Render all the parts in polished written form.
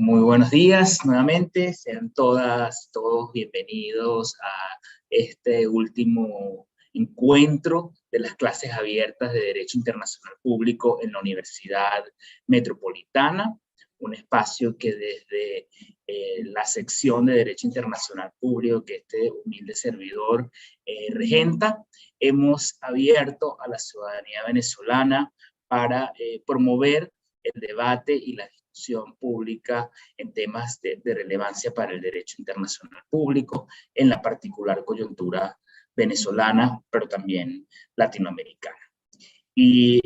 Muy buenos días nuevamente, sean todas, todos bienvenidos a este último encuentro de las clases abiertas de Derecho Internacional Público en la Universidad Metropolitana, un espacio que desde la sección de Derecho Internacional Público que este humilde servidor regenta, hemos abierto a la ciudadanía venezolana para promover el debate y la discusión pública en temas de relevancia para el derecho internacional público, en la particular coyuntura venezolana, pero también latinoamericana. Y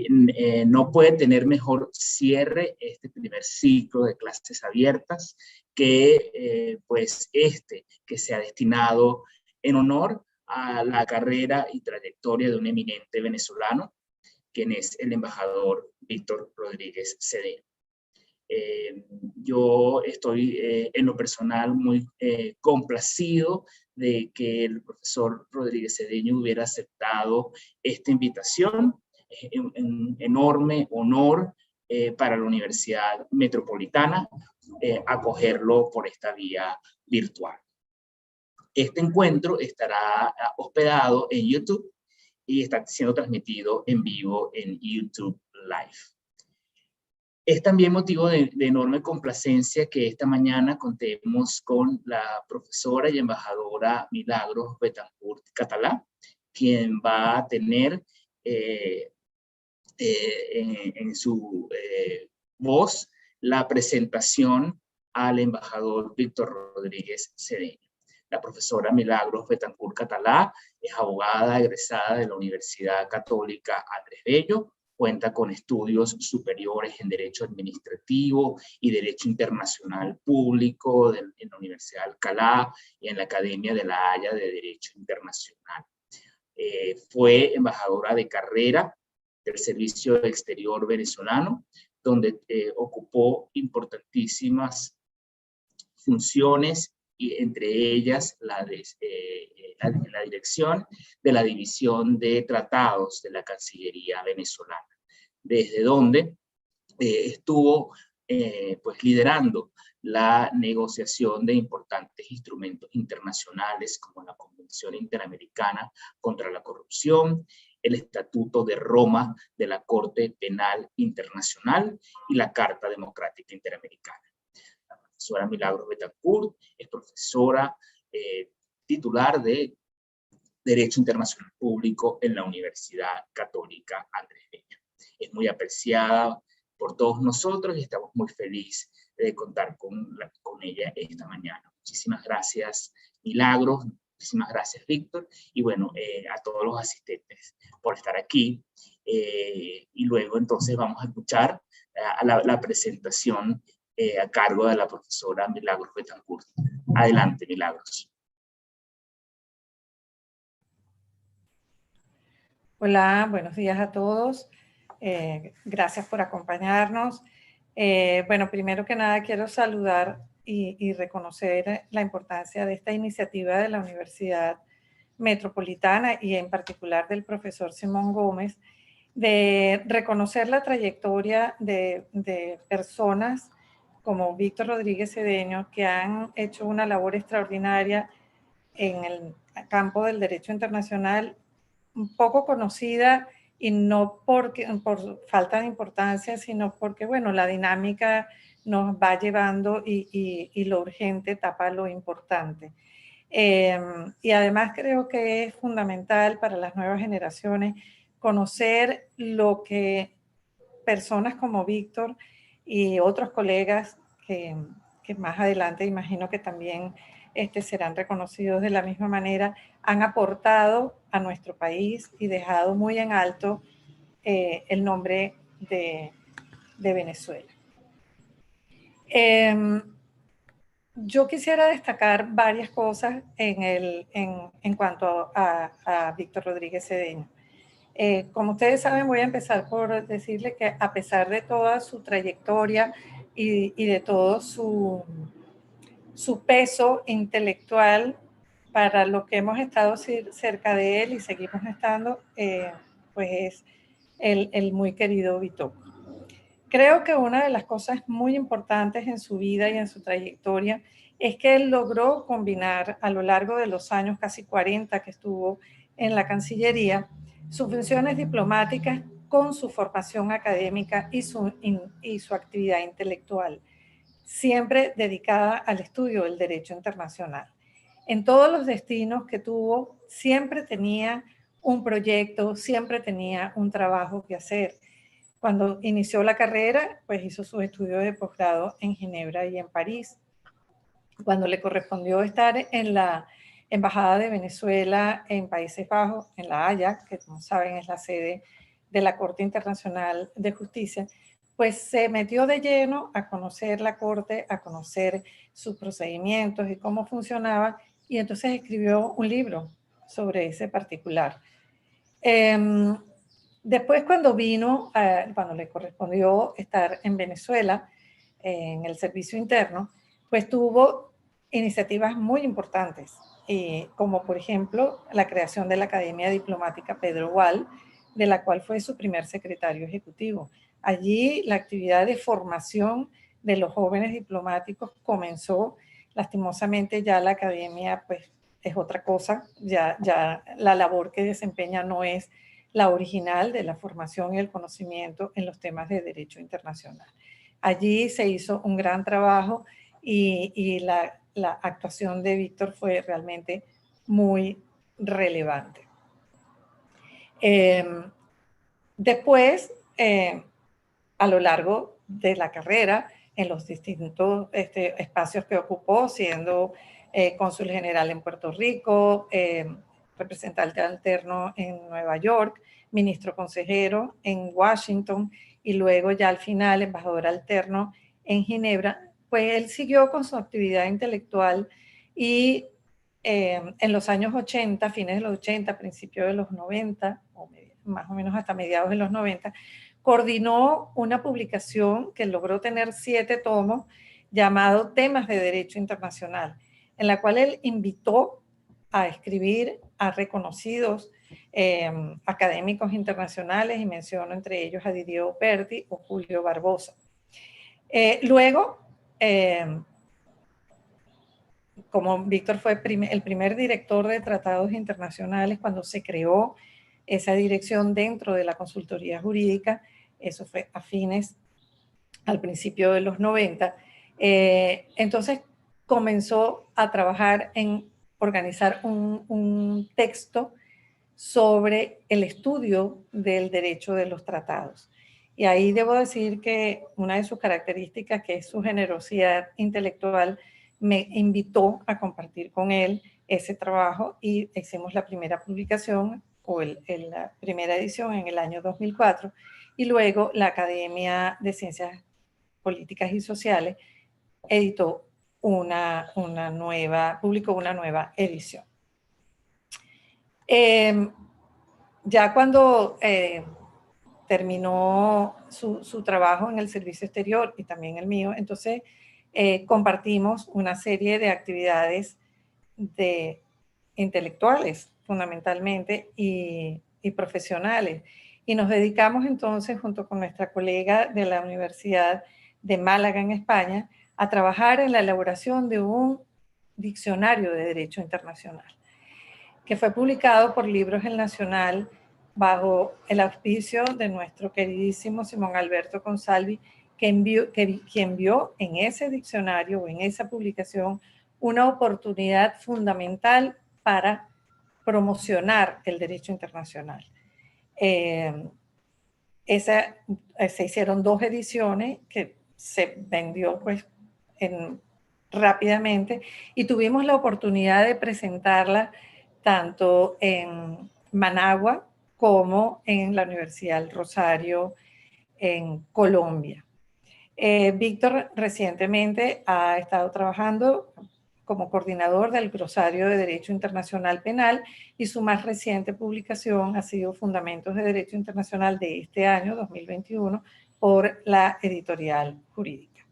no puede tener mejor cierre este primer ciclo de clases abiertas que pues que se ha destinado en honor a la carrera y trayectoria de un eminente venezolano, quien es el embajador Víctor Rodríguez Cedeño. Yo estoy en lo personal muy complacido de que el profesor Rodríguez Cedeño hubiera aceptado esta invitación. Es un enorme honor para la Universidad Metropolitana acogerlo por esta vía virtual. Este encuentro estará hospedado en YouTube y está siendo transmitido en vivo en YouTube Live. Es también motivo de enorme complacencia que esta mañana contemos con la profesora y embajadora Milagros Betancourt Catalá, quien va a tener en su voz la presentación al embajador Víctor Rodríguez Cedeño. La profesora Milagros Betancourt Catalá es abogada egresada de la Universidad Católica Andrés Bello, cuenta con estudios superiores en Derecho Administrativo y Derecho Internacional Público en la Universidad de Alcalá y en la Academia de La Haya de Derecho Internacional. Fue embajadora de carrera del Servicio Exterior venezolano, donde ocupó importantísimas funciones, y entre ellas la dirección de la División de Tratados de la Cancillería venezolana, desde donde estuvo pues liderando la negociación de importantes instrumentos internacionales como la Convención Interamericana contra la Corrupción, el Estatuto de Roma de la Corte Penal Internacional y la Carta Democrática Interamericana. La profesora Milagros Betancourt es profesora titular de Derecho Internacional Público en la Universidad Católica Andrés Bello. Es muy apreciada por todos nosotros y estamos muy felices de contar con ella esta mañana. Muchísimas gracias, Milagros. Muchísimas gracias, Víctor. Y bueno, a todos los asistentes por estar aquí. Y luego entonces vamos a escuchar la presentación a cargo de la profesora Milagros Betancourt. Adelante, Milagros. Hola, buenos días a todos. Gracias por acompañarnos. Bueno, primero que nada quiero saludar y reconocer la importancia de esta iniciativa de la Universidad Metropolitana y en particular del profesor Simón Gómez, de reconocer la trayectoria de personas como Víctor Rodríguez Cedeño, que han hecho una labor extraordinaria en el campo del derecho internacional, un poco conocida, y no por falta de importancia, sino porque, bueno, la dinámica nos va llevando y lo urgente tapa lo importante. Y además creo que es fundamental para las nuevas generaciones conocer lo que personas como Víctor y otros colegas que más adelante imagino que también serán reconocidos de la misma manera, han aportado a nuestro país y dejado muy en alto el nombre de Venezuela. Yo quisiera destacar varias cosas en cuanto a Víctor Rodríguez Cedeño. Como ustedes saben, voy a empezar por decirle que a pesar de toda su trayectoria y de todo su peso intelectual, para lo que hemos estado cerca de él y seguimos estando, pues es el muy querido Vito. creo que una de las cosas muy importantes en su vida y en su trayectoria es que él logró combinar a lo largo de los años casi 40 que estuvo en la Cancillería sus funciones diplomáticas con su formación académica y su actividad intelectual, siempre dedicada al estudio del derecho internacional. En todos los destinos que tuvo, siempre tenía un proyecto, siempre tenía un trabajo que hacer. Cuando inició la carrera, pues hizo sus estudios de posgrado en Ginebra y en París. Cuando le correspondió estar en la Embajada de Venezuela en Países Bajos, en La Haya, que como saben es la sede de la Corte Internacional de Justicia, pues se metió de lleno a conocer la Corte, a conocer sus procedimientos y cómo funcionaba, y entonces escribió un libro sobre ese particular. Después cuando cuando le correspondió estar en Venezuela, en el servicio interno, pues tuvo iniciativas muy importantes, como por ejemplo la creación de la Academia Diplomática Pedro Gual, de la cual fue su primer secretario ejecutivo. Allí la actividad de formación de los jóvenes diplomáticos comenzó. Lastimosamente ya la academia pues es otra cosa, ya la labor que desempeña no es la original de la formación y el conocimiento en los temas de derecho internacional. Allí se hizo un gran trabajo y la actuación de Víctor fue realmente muy relevante. Después, a lo largo de la carrera, en los distintos espacios que ocupó, siendo cónsul general en Puerto Rico, representante alterno en Nueva York, ministro consejero en Washington y luego ya al final embajador alterno en Ginebra, pues él siguió con su actividad intelectual y en los años 80, fines de los 80, principios de los 90, o más o menos hasta mediados de los 90, coordinó una publicación que logró tener 7 tomos llamado Temas de Derecho Internacional, en la cual él invitó a escribir a reconocidos académicos internacionales, y menciono entre ellos a Didier Operti o Julio Barbosa. Luego, como Víctor fue el primer director de tratados internacionales cuando se creó esa dirección dentro de la consultoría jurídica, eso fue al principio de los 90, entonces comenzó a trabajar en organizar un texto sobre el estudio del derecho de los tratados. Y ahí debo decir que una de sus características, que es su generosidad intelectual, me invitó a compartir con él ese trabajo y hicimos la primera publicación o la primera edición en el año 2004 y luego la Academia de Ciencias Políticas y Sociales publicó una nueva edición. Ya cuando terminó su trabajo en el servicio exterior y también el mío, entonces compartimos una serie de actividades intelectuales fundamentalmente y profesionales. Y nos dedicamos entonces, junto con nuestra colega de la Universidad de Málaga en España, a trabajar en la elaboración de un diccionario de derecho internacional, que fue publicado por Libros El Nacional bajo el auspicio de nuestro queridísimo Simón Alberto Consalvi, quien vio en ese diccionario o en esa publicación una oportunidad fundamental para promocionar el derecho internacional. Se hicieron 2 ediciones que se vendió pues rápidamente y tuvimos la oportunidad de presentarla tanto en Managua como en la Universidad del Rosario en Colombia. Víctor recientemente ha estado trabajando como coordinador del Glosario de Derecho Internacional Penal y su más reciente publicación ha sido Fundamentos de Derecho Internacional de este año, 2021, por la Editorial Jurídica.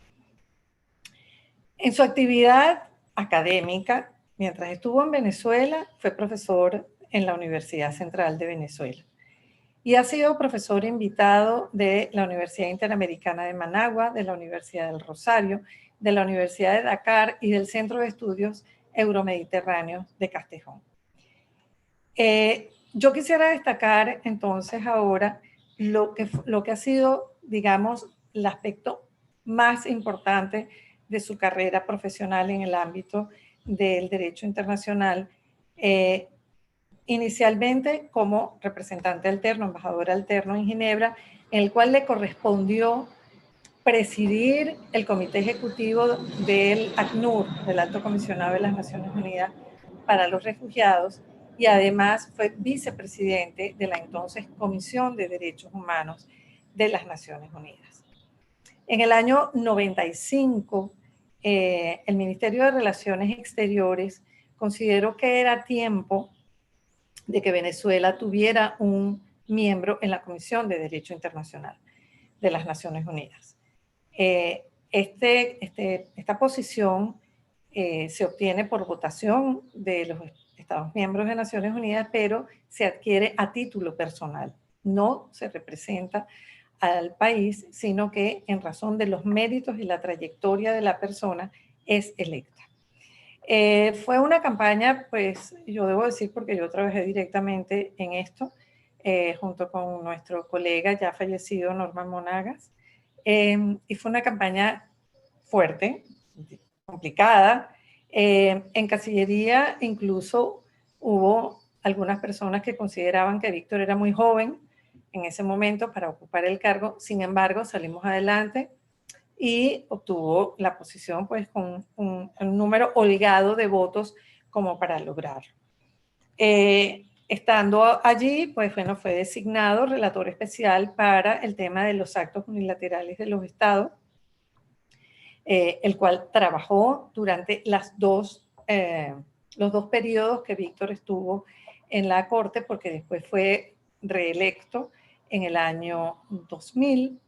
En su actividad académica, mientras estuvo en Venezuela, fue profesor en la Universidad Central de Venezuela. y ha sido profesor invitado de la Universidad Interamericana de Managua, de la Universidad del Rosario, de la Universidad de Dakar y del Centro de Estudios Euromediterráneos de Castejón. Yo quisiera destacar entonces ahora lo que ha sido, digamos, el aspecto más importante de su carrera profesional en el ámbito del derecho internacional, inicialmente como representante alterno, embajador alterno en Ginebra, en el cual le correspondió presidir el comité ejecutivo del ACNUR, del Alto Comisionado de las Naciones Unidas para los Refugiados, y además fue vicepresidente de la entonces Comisión de Derechos Humanos de las Naciones Unidas. En el año 95, el Ministerio de Relaciones Exteriores consideró que era tiempo de que Venezuela tuviera un miembro en la Comisión de Derecho Internacional de las Naciones Unidas. Esta posición se obtiene por votación de los Estados miembros de Naciones Unidas, pero se adquiere a título personal. No se representa al país, sino que en razón de los méritos y la trayectoria de la persona es electa. Fue una campaña, pues yo debo decir, porque yo trabajé directamente en esto, junto con nuestro colega ya fallecido Norman Monagas, y fue una campaña fuerte, complicada. En Cancillería incluso hubo algunas personas que consideraban que Víctor era muy joven en ese momento para ocupar el cargo. Sin embargo, salimos adelante y obtuvo la posición pues con un número holgado de votos como para lograrlo. Estando allí, pues bueno, fue designado relator especial para el tema de los actos unilaterales de los estados, el cual trabajó durante los dos periodos que Víctor estuvo en la Corte, porque después fue reelecto en el año 2000.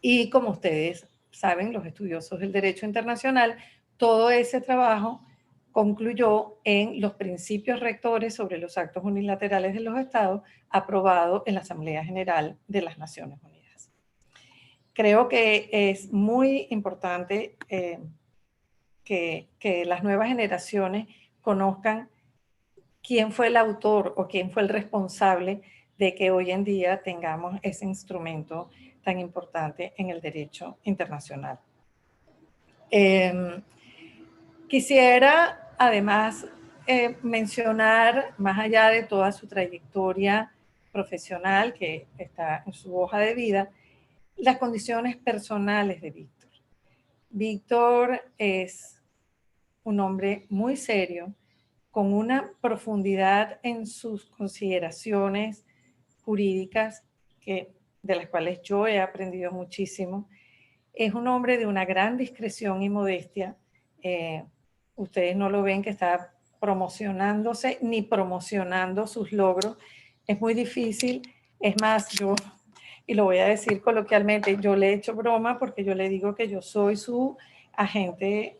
Y como ustedes saben, los estudiosos del derecho internacional, todo ese trabajo concluyó en los principios rectores sobre los actos unilaterales de los estados aprobados en la Asamblea General de las Naciones Unidas. Creo que es muy importante que las nuevas generaciones conozcan quién fue el autor o quién fue el responsable de que hoy en día tengamos ese instrumento tan importante en el derecho internacional. Quisiera además mencionar, más allá de toda su trayectoria profesional que está en su hoja de vida, las condiciones personales de Víctor. Víctor es un hombre muy serio, con una profundidad en sus consideraciones jurídicas de las cuales yo he aprendido muchísimo. Es un hombre de una gran discreción y modestia. Ustedes no lo ven que está promocionándose ni promocionando sus logros. Es muy difícil. Es más, y lo voy a decir coloquialmente, yo le he hecho broma porque yo le digo que yo soy su agente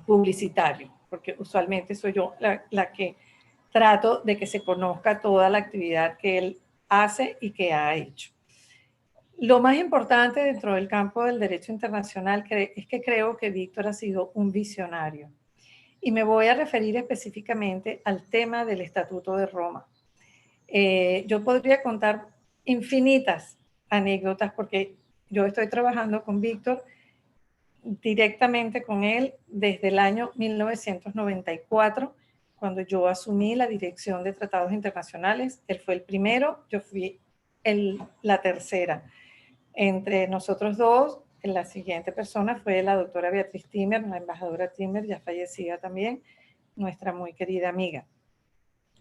publicitario, porque usualmente soy yo la que trato de que se conozca toda la actividad que él hace y que ha hecho. Lo más importante dentro del campo del derecho internacional es que creo que Víctor ha sido un visionario. Y me voy a referir específicamente al tema del Estatuto de Roma. Yo podría contar infinitas anécdotas porque yo estoy trabajando con Víctor directamente con él desde el año 1994, cuando yo asumí la dirección de tratados internacionales. Él fue el primero, yo fui la tercera. Entre nosotros dos, la siguiente persona fue la doctora Beatriz Timmer, la embajadora Timmer, ya fallecida también, nuestra muy querida amiga.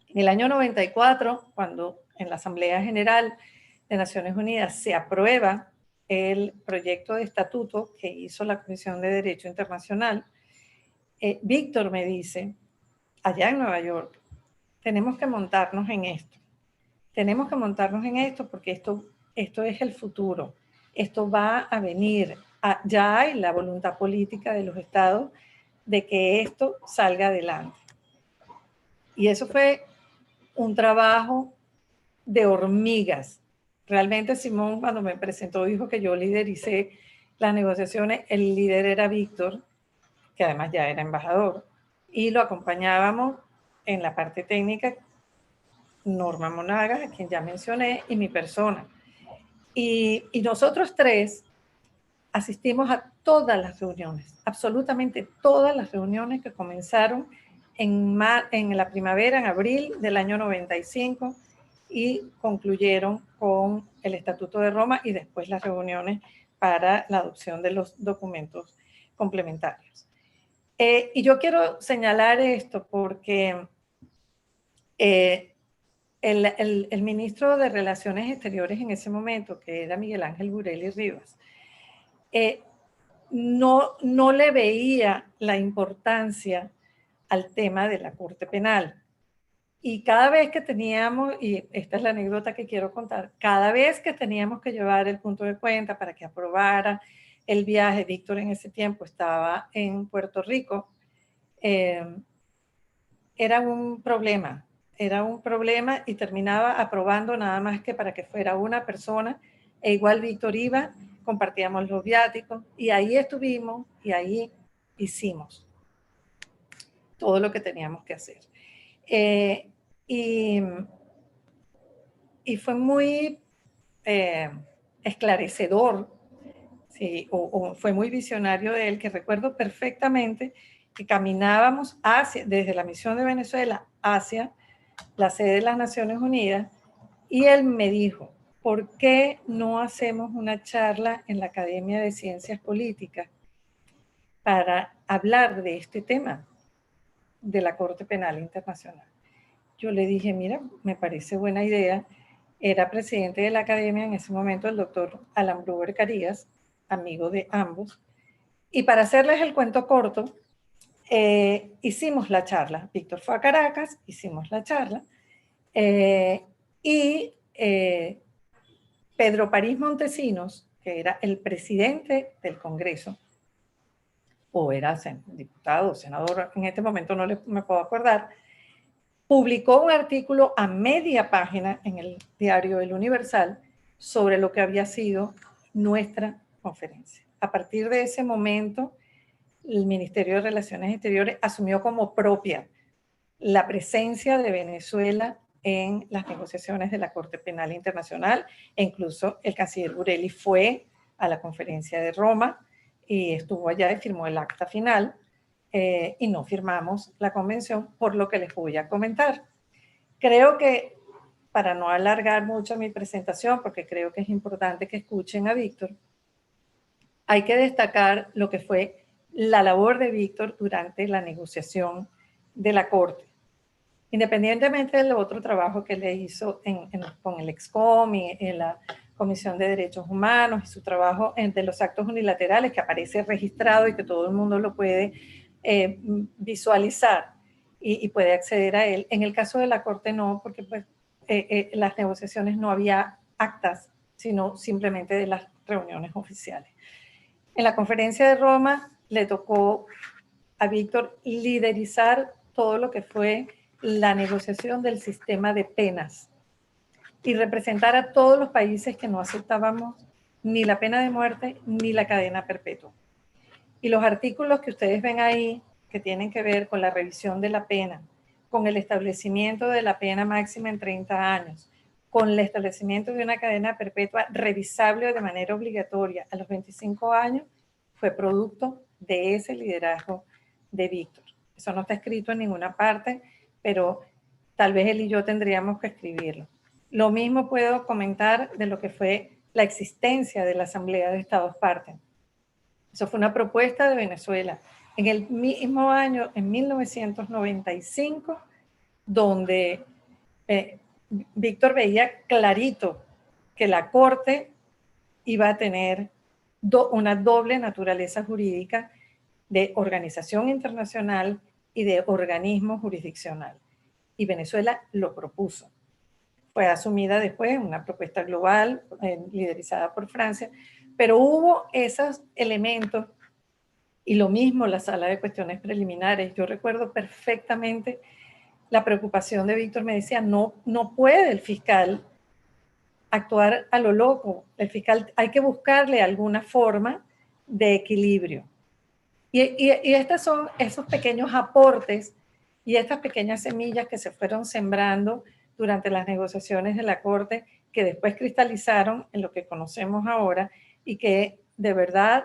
En el año 94, cuando en la Asamblea General de Naciones Unidas se aprueba el proyecto de estatuto que hizo la Comisión de Derecho Internacional, Víctor me dice, allá en Nueva York, tenemos que montarnos en esto. Tenemos que montarnos en esto porque esto es el futuro. Esto va a venir. Ya hay la voluntad política de los estados de que esto salga adelante. Y eso fue un trabajo de hormigas. Realmente Simón, cuando me presentó, dijo que yo lidericé las negociaciones. El líder era Víctor, que además ya era embajador, y lo acompañábamos en la parte técnica Norma Monagas, a quien ya mencioné, y mi persona. Y nosotros tres asistimos a todas las reuniones, absolutamente todas las reuniones que comenzaron en la primavera, en abril del año 95, y concluyeron con el Estatuto de Roma y después las reuniones para la adopción de los documentos complementarios. Y yo quiero señalar esto porque el ministro de Relaciones Exteriores en ese momento, que era Miguel Ángel Bureli Rivas, no le veía la importancia al tema de la Corte Penal. Y cada vez que teníamos, y esta es la anécdota que quiero contar, cada vez que teníamos que llevar el punto de cuenta para que aprobara el viaje, Víctor en ese tiempo estaba en Puerto Rico, era un problema y terminaba aprobando nada más que para que fuera una persona, e igual Víctor iba, compartíamos los viáticos, y ahí estuvimos y ahí hicimos todo lo que teníamos que hacer. Y fue muy esclarecedor, sí, o fue muy visionario de él, que recuerdo perfectamente que caminábamos desde la misión de Venezuela hacia la sede de las Naciones Unidas, y él me dijo, ¿por qué no hacemos una charla en la Academia de Ciencias Políticas para hablar de este tema de la Corte Penal Internacional? Yo le dije, mira, me parece buena idea. Era presidente de la academia en ese momento el doctor Alan Bruber Carías, amigo de ambos. Y para hacerles el cuento corto, hicimos la charla. Víctor fue a Caracas, hicimos la charla. Y Pedro París Montesinos, que era el presidente del Congreso, o era diputado, senador, en este momento no me puedo acordar, publicó un artículo a media página en el diario El Universal sobre lo que había sido nuestra conferencia. A partir de ese momento, el Ministerio de Relaciones Exteriores asumió como propia la presencia de Venezuela en las negociaciones de la Corte Penal Internacional, e incluso el canciller Bureli fue a la conferencia de Roma y estuvo allá y firmó el acta final, y no firmamos la convención, por lo que les voy a comentar. Creo que, para no alargar mucho mi presentación, porque creo que es importante que escuchen a Víctor, hay que destacar lo que fue la labor de Víctor durante la negociación de la Corte. Independientemente del otro trabajo que le hizo con el EXCOM y en la Comisión de Derechos Humanos, y su trabajo de los actos unilaterales, que aparece registrado y que todo el mundo lo puede visualizar y puede acceder a él. En el caso de la Corte no, porque pues, las negociaciones no había actas, sino simplemente de las reuniones oficiales. En la conferencia de Roma le tocó a Víctor liderizar todo lo que fue la negociación del sistema de penas y representar a todos los países que no aceptábamos ni la pena de muerte ni la cadena perpetua. Y los artículos que ustedes ven ahí, que tienen que ver con la revisión de la pena, con el establecimiento de la pena máxima en 30 años, con el establecimiento de una cadena perpetua revisable de manera obligatoria a los 25 años, fue producto de ese liderazgo de Víctor. Eso no está escrito en ninguna parte, pero tal vez él y yo tendríamos que escribirlo. Lo mismo puedo comentar de lo que fue la existencia de la Asamblea de Estados Partes. Eso fue una propuesta de Venezuela en el mismo año, en 1995, donde Víctor veía clarito que la Corte iba a tener una doble naturaleza jurídica de organización internacional y de organismo jurisdiccional. Y Venezuela lo propuso. Fue asumida después en una propuesta global liderizada por Francia, pero hubo esos elementos, y lo mismo la sala de cuestiones preliminares. Yo recuerdo perfectamente la preocupación de Víctor. Me decía, no puede el fiscal actuar a lo loco. El fiscal hay que buscarle alguna forma de equilibrio. Y estos son esos pequeños aportes y estas pequeñas semillas que se fueron sembrando durante las negociaciones de la Corte, que después cristalizaron en lo que conocemos ahora y que de verdad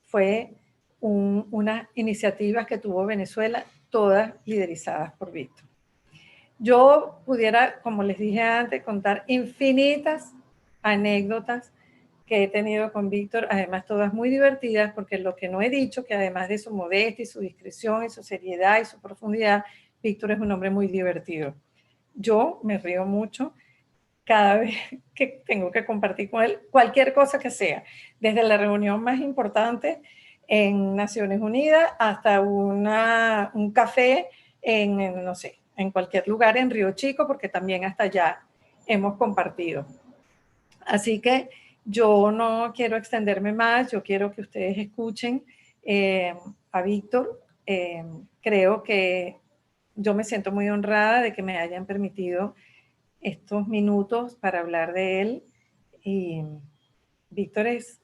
fue unas iniciativas que tuvo Venezuela, todas liderizadas por Víctor. Yo pudiera, como les dije antes, contar infinitas anécdotas que he tenido con Víctor, además todas muy divertidas, porque lo que no he dicho, que además de su modestia y su discreción y su seriedad y su profundidad, Víctor es un hombre muy divertido. Yo me río mucho cada vez que tengo que compartir con él cualquier cosa que sea, desde la reunión más importante en Naciones Unidas hasta un café no sé, en cualquier lugar en Río Chico, porque también hasta allá hemos compartido. Así que yo no quiero extenderme más, yo quiero que ustedes escuchen a Víctor. Creo que yo me siento muy honrada de que me hayan permitido estos minutos para hablar de él. Y Víctor es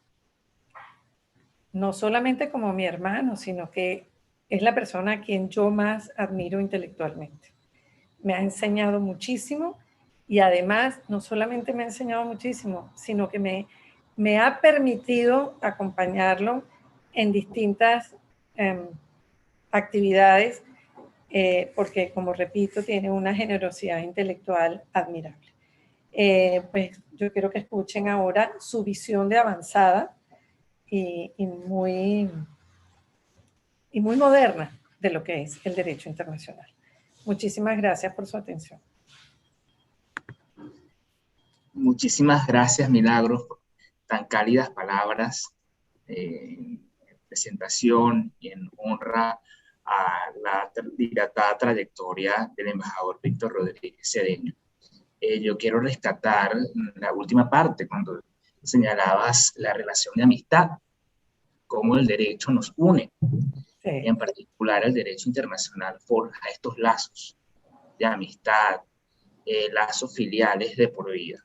no solamente como mi hermano, sino que es la persona a quien yo más admiro intelectualmente. Me ha enseñado muchísimo y además no solamente me ha enseñado muchísimo, sino que me ha permitido acompañarlo en distintas actividades porque, como repito, tiene una generosidad intelectual admirable. Pues yo quiero que escuchen ahora su visión de avanzada y muy moderna de lo que es el derecho internacional. Muchísimas gracias por su atención. Muchísimas gracias, Milagros, por tan cálidas palabras en presentación y en honra a la dilatada trayectoria del embajador Víctor Rodríguez Cedeño. Yo quiero rescatar la última parte, cuando señalabas la relación de amistad, cómo el derecho nos une. Sí. Y en particular el derecho internacional forja estos lazos de amistad, lazos filiales de por vida.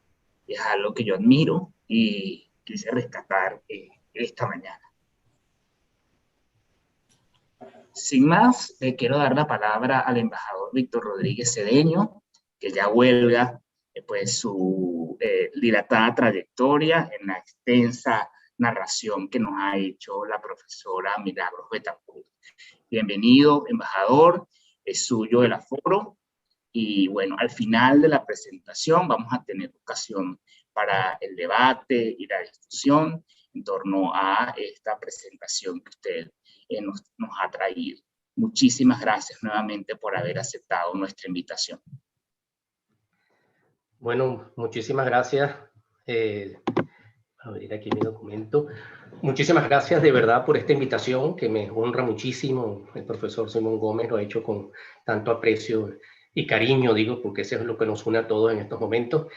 Es algo que yo admiro y quise rescatar esta mañana. Sin más, quiero dar la palabra al embajador Víctor Rodríguez Cedeño, que ya huelga pues, su dilatada trayectoria en la extensa narración que nos ha hecho la profesora Milagros Betancourt. Bienvenido, embajador, es suyo el aforo. Y bueno, al final de la presentación vamos a tener ocasión para el debate y la discusión en torno a esta presentación que usted nos ha traído. Muchísimas gracias nuevamente por haber aceptado nuestra invitación. Bueno, muchísimas gracias. A ver aquí mi documento. Muchísimas gracias de verdad por esta invitación que me honra muchísimo. El profesor Simón Gómez lo ha hecho con tanto aprecio y cariño, digo, porque eso es lo que nos une a todos en estos momentos,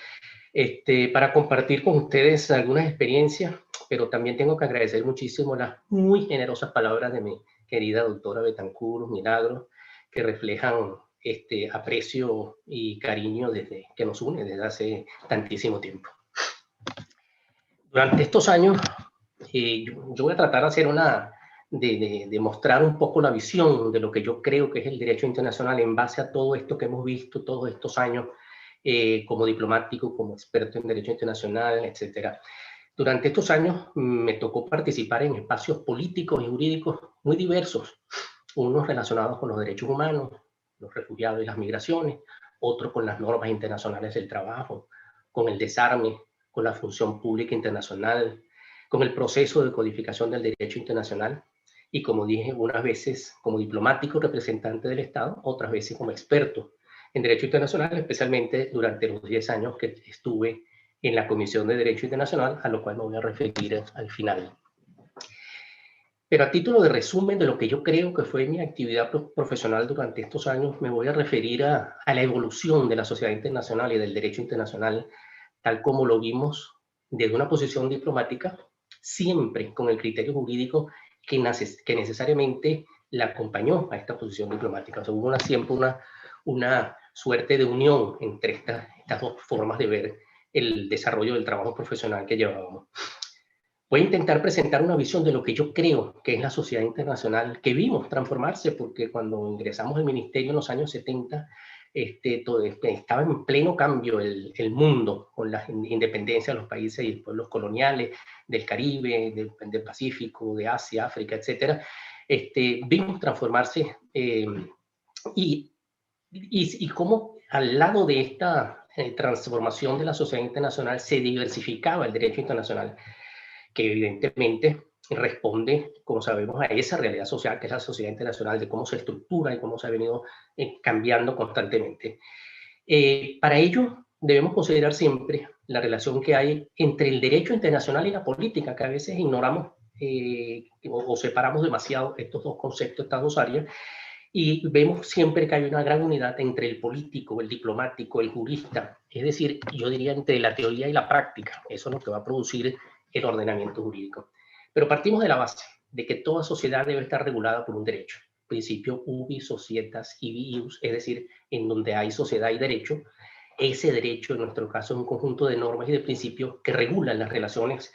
para compartir con ustedes algunas experiencias, pero también tengo que agradecer muchísimo las muy generosas palabras de mi querida doctora Betancourt, Milagros, que reflejan aprecio y cariño desde que nos une desde hace tantísimo tiempo. Durante estos años, yo voy a tratar de hacer de mostrar un poco la visión de lo que yo creo que es el derecho internacional en base a todo esto que hemos visto todos estos años como diplomático, como experto en derecho internacional, etc. Durante estos años me tocó participar en espacios políticos y jurídicos muy diversos, unos relacionados con los derechos humanos, los refugiados y las migraciones, otros con las normas internacionales del trabajo, con el desarme, con la función pública internacional, con el proceso de codificación del derecho internacional y, como dije, unas veces como diplomático representante del Estado, otras veces como experto en derecho internacional, especialmente durante los 10 años que estuve en la Comisión de Derecho Internacional, a lo cual me voy a referir al final. Pero a título de resumen de lo que yo creo que fue mi actividad profesional durante estos años, me voy a referir a la evolución de la sociedad internacional y del derecho internacional, tal como lo vimos desde una posición diplomática, siempre con el criterio jurídico que necesariamente la acompañó a esta posición diplomática. O sea, hubo siempre una suerte de unión entre estas dos formas de ver el desarrollo del trabajo profesional que llevábamos. Voy a intentar presentar una visión de lo que yo creo que es la sociedad internacional que vimos transformarse, porque cuando ingresamos al ministerio en los años 70, estaba en pleno cambio el mundo con la independencia de los países y pueblos coloniales del Caribe, del Pacífico, de Asia, África, etc. Vimos transformarse y cómo al lado de esta transformación de la sociedad internacional se diversificaba el derecho internacional, que evidentemente responde, como sabemos, a esa realidad social que es la sociedad internacional, de cómo se estructura y cómo se ha venido cambiando constantemente. Para ello debemos considerar siempre la relación que hay entre el derecho internacional y la política, que a veces ignoramos o separamos demasiado estos dos conceptos, estas dos áreas, y vemos siempre que hay una gran unidad entre el político, el diplomático, el jurista, es decir, yo diría entre la teoría y la práctica. Eso es lo que va a producir el ordenamiento jurídico. Pero partimos de la base de que toda sociedad debe estar regulada por un derecho. Principio ubi societas ibi ius, es decir, en donde hay sociedad y derecho. Ese derecho, en nuestro caso, es un conjunto de normas y de principios que regulan las relaciones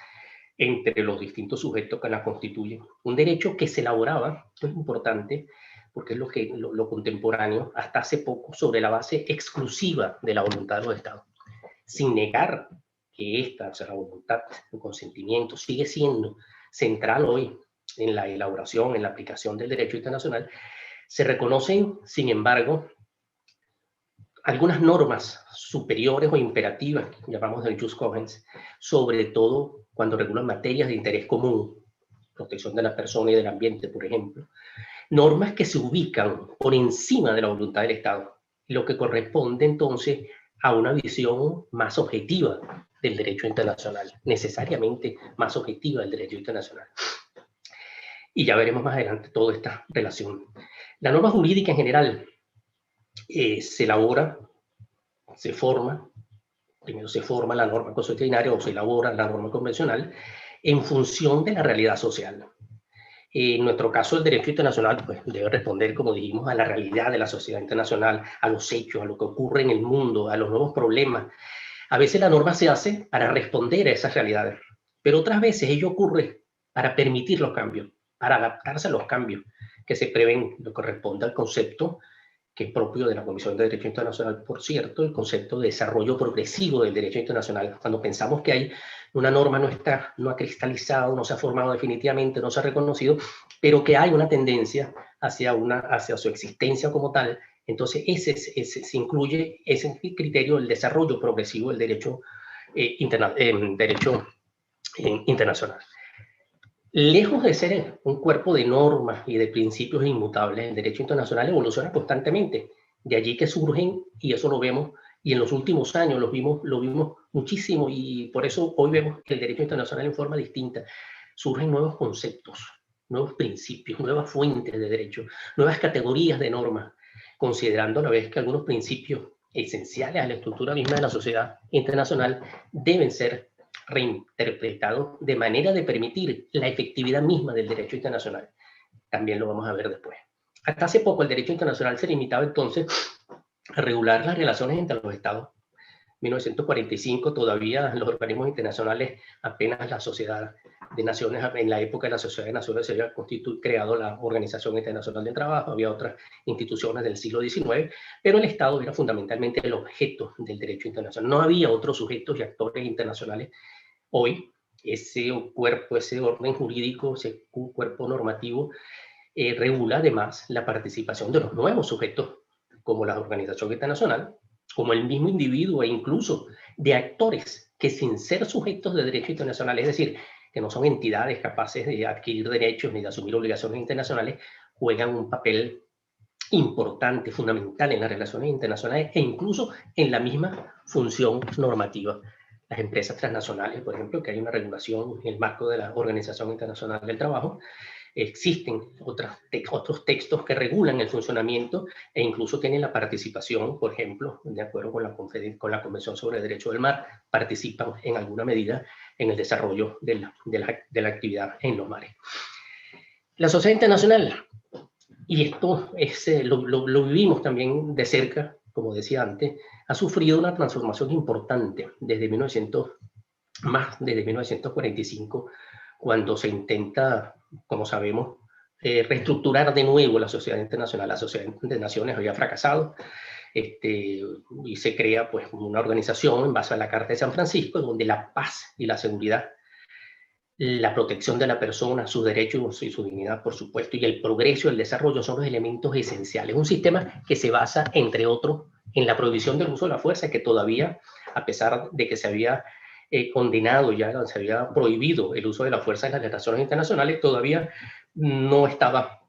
entre los distintos sujetos que la constituyen. Un derecho que se elaboraba, esto es importante, porque es lo contemporáneo, hasta hace poco, sobre la base exclusiva de la voluntad de los estados, sin negar que esta, o sea, la voluntad, el consentimiento, sigue siendo central hoy en la elaboración, en la aplicación del derecho internacional. Se reconocen, sin embargo, algunas normas superiores o imperativas, que llamamos del jus cogens, sobre todo cuando regulan materias de interés común, protección de la persona y del ambiente, por ejemplo, normas que se ubican por encima de la voluntad del Estado, lo que corresponde entonces a una visión más objetiva del derecho internacional, necesariamente más objetiva del derecho internacional. Y ya veremos más adelante toda esta relación. La norma jurídica en general se elabora, se forma, primero se forma la norma consuetudinaria o se elabora la norma convencional en función de la realidad social. En nuestro caso, el derecho internacional pues, debe responder, como dijimos, a la realidad de la sociedad internacional, a los hechos, a lo que ocurre en el mundo, a los nuevos problemas. A veces la norma se hace para responder a esas realidades, pero otras veces ello ocurre para permitir los cambios, para adaptarse a los cambios que se prevén, lo que corresponde al concepto que es propio de la Comisión de Derecho Internacional, por cierto, el concepto de desarrollo progresivo del derecho internacional. Cuando pensamos que hay una norma no ha cristalizado, no se ha formado definitivamente, no se ha reconocido, pero que hay una tendencia hacia su existencia como tal, entonces se incluye ese criterio del desarrollo progresivo del derecho internacional. Lejos de ser un cuerpo de normas y de principios inmutables, el derecho internacional evoluciona constantemente. De allí que surgen, y eso lo vemos, y en los últimos años lo vimos muchísimo, y por eso hoy vemos que el derecho internacional en forma distinta. Surgen nuevos conceptos, nuevos principios, nuevas fuentes de derecho, nuevas categorías de normas, considerando a la vez que algunos principios esenciales a la estructura misma de la sociedad internacional deben ser reinterpretado de manera de permitir la efectividad misma del derecho internacional. También lo vamos a ver después. Hasta hace poco el derecho internacional se limitaba entonces a regular las relaciones entre los estados. En 1945 todavía los organismos internacionales, apenas la Sociedad de Naciones, en la época de la Sociedad de Naciones se había creado la Organización Internacional del Trabajo, había otras instituciones del siglo XIX, pero el Estado era fundamentalmente el objeto del derecho internacional. No había otros sujetos y actores internacionales. Hoy, ese cuerpo, ese orden jurídico, ese cuerpo normativo, regula además la participación de los nuevos sujetos, como la Organización Internacional, como el mismo individuo e incluso de actores que sin ser sujetos de derecho internacional, es decir, que no son entidades capaces de adquirir derechos ni de asumir obligaciones internacionales, juegan un papel importante, fundamental en las relaciones internacionales e incluso en la misma función normativa. Las empresas transnacionales, por ejemplo, que hay una regulación en el marco de la Organización Internacional del Trabajo, existen otros textos que regulan el funcionamiento e incluso tienen la participación, por ejemplo, de acuerdo con la Convención sobre el Derecho del Mar, participan en alguna medida en el desarrollo de la actividad en los mares. La sociedad internacional, y esto lo vivimos también de cerca como decía antes, ha sufrido una transformación importante desde 1945, cuando se intenta, como sabemos, reestructurar de nuevo la sociedad internacional. La Sociedad de Naciones había fracasado, y se crea pues una organización en base a la Carta de San Francisco, donde la paz y la seguridad, la protección de la persona, sus derechos y su dignidad, por supuesto, y el progreso y el desarrollo son los elementos esenciales. Un sistema que se basa, entre otros, en la prohibición del uso de la fuerza, que todavía, a pesar de que se había condenado, ya se había prohibido el uso de la fuerza en las relaciones internacionales, todavía no estaba,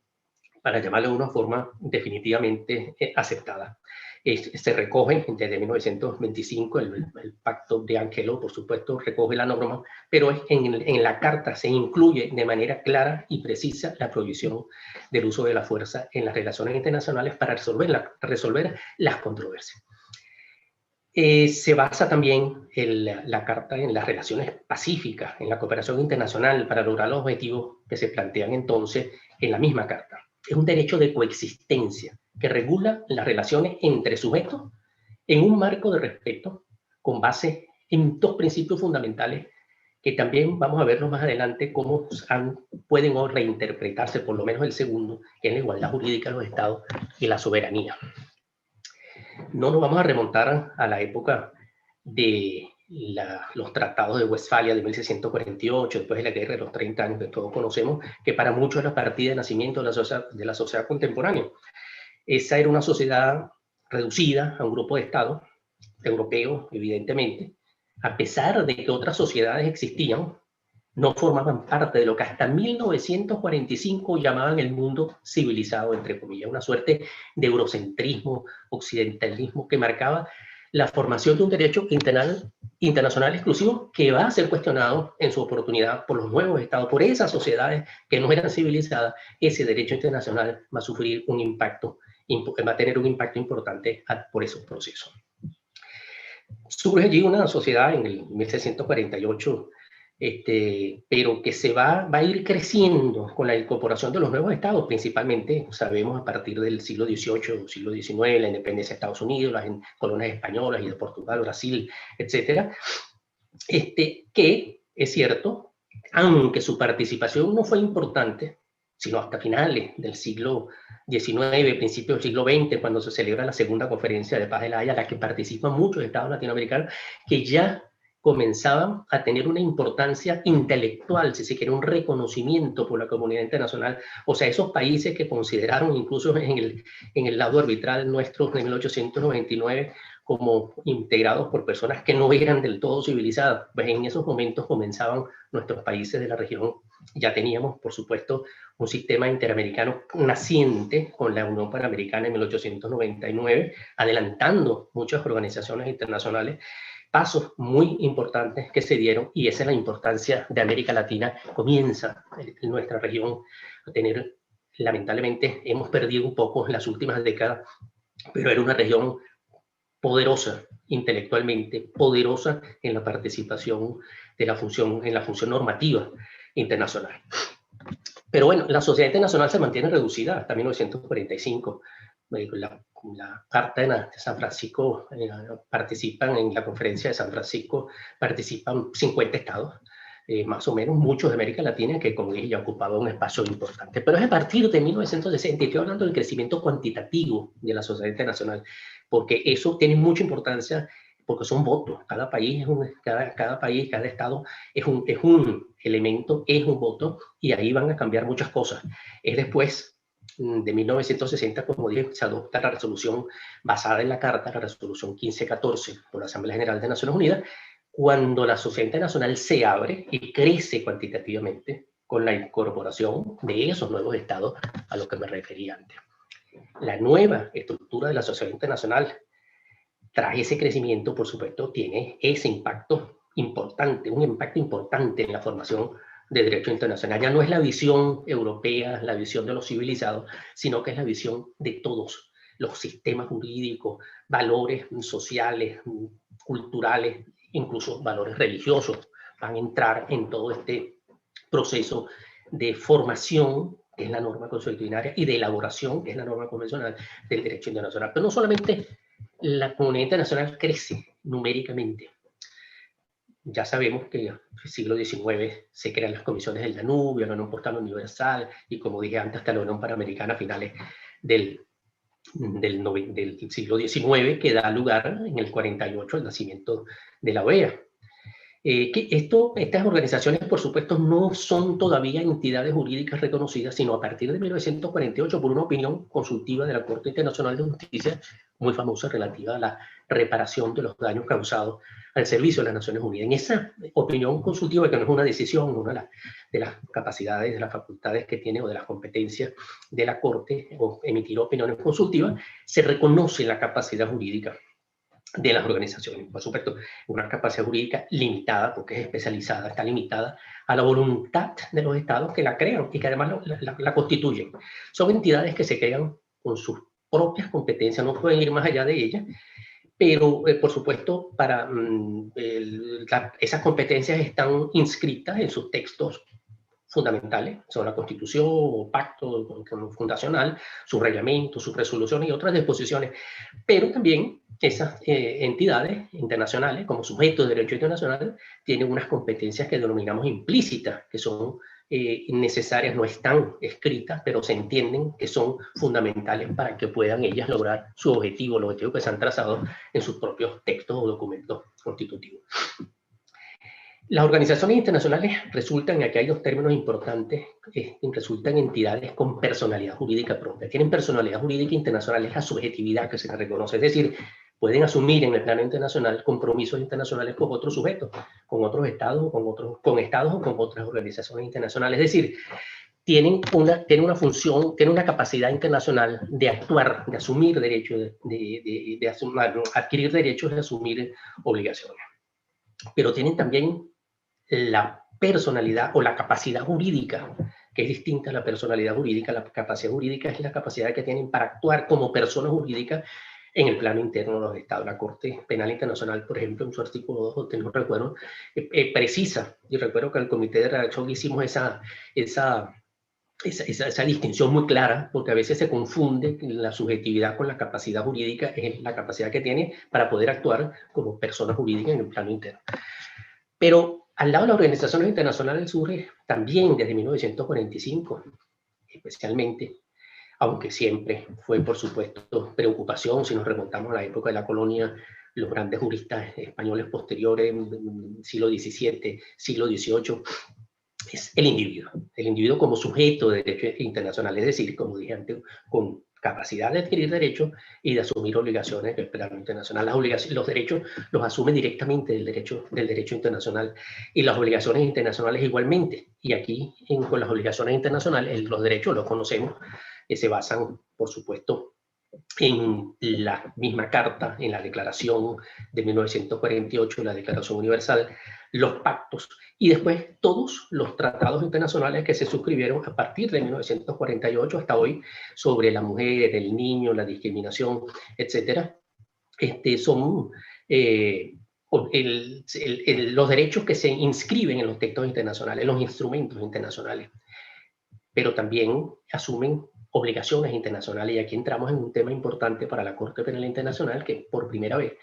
para llamarlo de una forma, definitivamente aceptada. Se recoge desde 1925, el Pacto de Angelo, por supuesto, recoge la norma, pero en la Carta se incluye de manera clara y precisa la prohibición del uso de la fuerza en las relaciones internacionales para resolver las controversias. Se basa también la Carta en las relaciones pacíficas, en la cooperación internacional para lograr los objetivos que se plantean entonces en la misma Carta. Es un derecho de coexistencia que regula las relaciones entre sujetos en un marco de respeto con base en dos principios fundamentales que también vamos a verlos más adelante cómo pueden reinterpretarse, por lo menos el segundo, que es la igualdad jurídica de los estados y la soberanía. No nos vamos a remontar a la época de los tratados de Westfalia de 1648, después de la guerra de los 30 años que todos conocemos, que para muchos es la partida de nacimiento de la sociedad contemporánea. Esa era una sociedad reducida a un grupo de estados europeos, evidentemente, a pesar de que otras sociedades existían, no formaban parte de lo que hasta 1945 llamaban el mundo civilizado, entre comillas, una suerte de eurocentrismo, occidentalismo que marcaba la formación de un derecho internacional exclusivo que va a ser cuestionado en su oportunidad por los nuevos estados, por esas sociedades que no eran civilizadas. Ese derecho internacional va a sufrir un impacto, va a tener un impacto importante por esos procesos. Surge allí una sociedad en el 1648, pero que va a ir creciendo con la incorporación de los nuevos estados, principalmente, sabemos, a partir del siglo XVIII, siglo XIX, la independencia de Estados Unidos, las colonias españolas y de Portugal, Brasil, etcétera, que es cierto, aunque su participación no fue importante, sino hasta finales del siglo XIX, principios del siglo XX, cuando se celebra la segunda conferencia de paz de La Haya, en la que participan muchos estados latinoamericanos, que ya comenzaban a tener una importancia intelectual, si se quiere, un reconocimiento por la comunidad internacional. O sea, esos países que consideraron incluso en el lado arbitral nuestro de 1899 como integrados por personas que no eran del todo civilizadas, pues en esos momentos comenzaban nuestros países de la región. Ya teníamos, por supuesto, un sistema interamericano naciente con la Unión Panamericana en 1899, adelantando muchas organizaciones internacionales, pasos muy importantes que se dieron, y esa es la importancia de América Latina. Comienza en nuestra región a tener, lamentablemente, hemos perdido un poco en las últimas décadas, pero era una región poderosa intelectualmente, poderosa en la participación de la función, en la función normativa internacional. Pero bueno, la sociedad internacional se mantiene reducida hasta 1945. La Carta de San Francisco, participan en la conferencia de San Francisco, participan 50 estados, más o menos, muchos de América Latina, que como dije ya ocupaban un espacio importante. Pero es a partir de 1960, y estoy hablando del crecimiento cuantitativo de la sociedad internacional, porque eso tiene mucha importancia, porque son votos. Cada país, cada país, cada estado es un elemento, es un voto, y ahí van a cambiar muchas cosas. Es después de 1960, como dije, se adopta la resolución basada en la Carta, la resolución 1514 por la Asamblea General de Naciones Unidas, cuando la sociedad internacional se abre y crece cuantitativamente con la incorporación de esos nuevos estados a lo que me refería antes. La nueva estructura de la sociedad internacional, tras ese crecimiento, por supuesto, tiene ese impacto importante, un impacto importante en la formación de derecho internacional. Ya no es la visión europea, la visión de los civilizados, sino que es la visión de todos los sistemas jurídicos, valores sociales, culturales, incluso valores religiosos, van a entrar en todo este proceso de formación, que es la norma consuetudinaria, y de elaboración, que es la norma convencional del derecho internacional. Pero no solamente la comunidad internacional crece numéricamente. Ya sabemos que en el siglo XIX se crean las comisiones del Danubio, la Unión Postal Universal, y como dije antes, hasta la Unión Panamericana a finales del siglo XIX, que da lugar en el 48 al nacimiento de la OEA. Estas organizaciones, por supuesto, no son todavía entidades jurídicas reconocidas, sino a partir de 1948 por una opinión consultiva de la Corte Internacional de Justicia, muy famosa, relativa a la reparación de los daños causados al servicio de las Naciones Unidas. En esa opinión consultiva, que no es una decisión, una de las capacidades, de las facultades que tiene o de las competencias de la Corte, o emitir opiniones consultivas, se reconoce la capacidad jurídica de las organizaciones. Por supuesto, una capacidad jurídica limitada, porque es especializada, está limitada a la voluntad de los estados que la crean y que además la constituyen. Son entidades que se crean con sus propias competencias, no pueden ir más allá de ellas, pero por supuesto esas competencias están inscritas en sus textos fundamentales, son la Constitución o Pacto Fundacional, sus reglamentos, sus resoluciones y otras disposiciones, pero también esas entidades internacionales, como sujetos de derecho internacional, tienen unas competencias que denominamos implícitas, que son necesarias, no están escritas, pero se entienden que son fundamentales para que puedan ellas lograr su objetivo, el objetivo que se han trazado en sus propios textos o documentos constitutivos. Las organizaciones internacionales resultan, aquí hay dos términos importantes, resultan entidades con personalidad jurídica propia. Tienen personalidad jurídica internacional, es la subjetividad que se les reconoce, es decir, pueden asumir en el plano internacional compromisos internacionales con otros sujetos, con otros estados, con estados o con otras organizaciones internacionales. Es decir, tienen una función, tienen una capacidad internacional de actuar, de asumir derechos, adquirir derechos, de asumir obligaciones. Pero tienen también la personalidad o la capacidad jurídica, que es distinta a la personalidad jurídica. La capacidad jurídica es la capacidad que tienen para actuar como persona jurídica en el plano interno de los estados. La Corte Penal Internacional, por ejemplo, en su artículo 2, no recuerdo, precisa, y recuerdo que al comité de redacción hicimos esa distinción muy clara, porque a veces se confunde la subjetividad con la capacidad jurídica, es la capacidad que tiene para poder actuar como persona jurídica en el plano interno. Pero al lado de las organizaciones internacionales surge también desde 1945, especialmente, aunque siempre fue, por supuesto, preocupación, si nos remontamos a la época de la colonia, los grandes juristas españoles posteriores, siglo XVII, siglo XVIII, es el individuo como sujeto de derecho internacional, es decir, como dije antes, con capacidad de adquirir derechos y de asumir obligaciones del plano internacional. Los derechos los asume directamente del derecho internacional, y las obligaciones internacionales igualmente. Y aquí, con las obligaciones internacionales, los derechos los conocemos, se basan, por supuesto, en la misma carta, en la declaración de 1948, la Declaración Universal, los pactos, y después todos los tratados internacionales que se suscribieron a partir de 1948 hasta hoy sobre la mujer, el niño, la discriminación, etcétera. Son los derechos que se inscriben en los textos internacionales, en los instrumentos internacionales, pero también asumen obligaciones internacionales. Y aquí entramos en un tema importante para la Corte Penal Internacional, que por primera vez,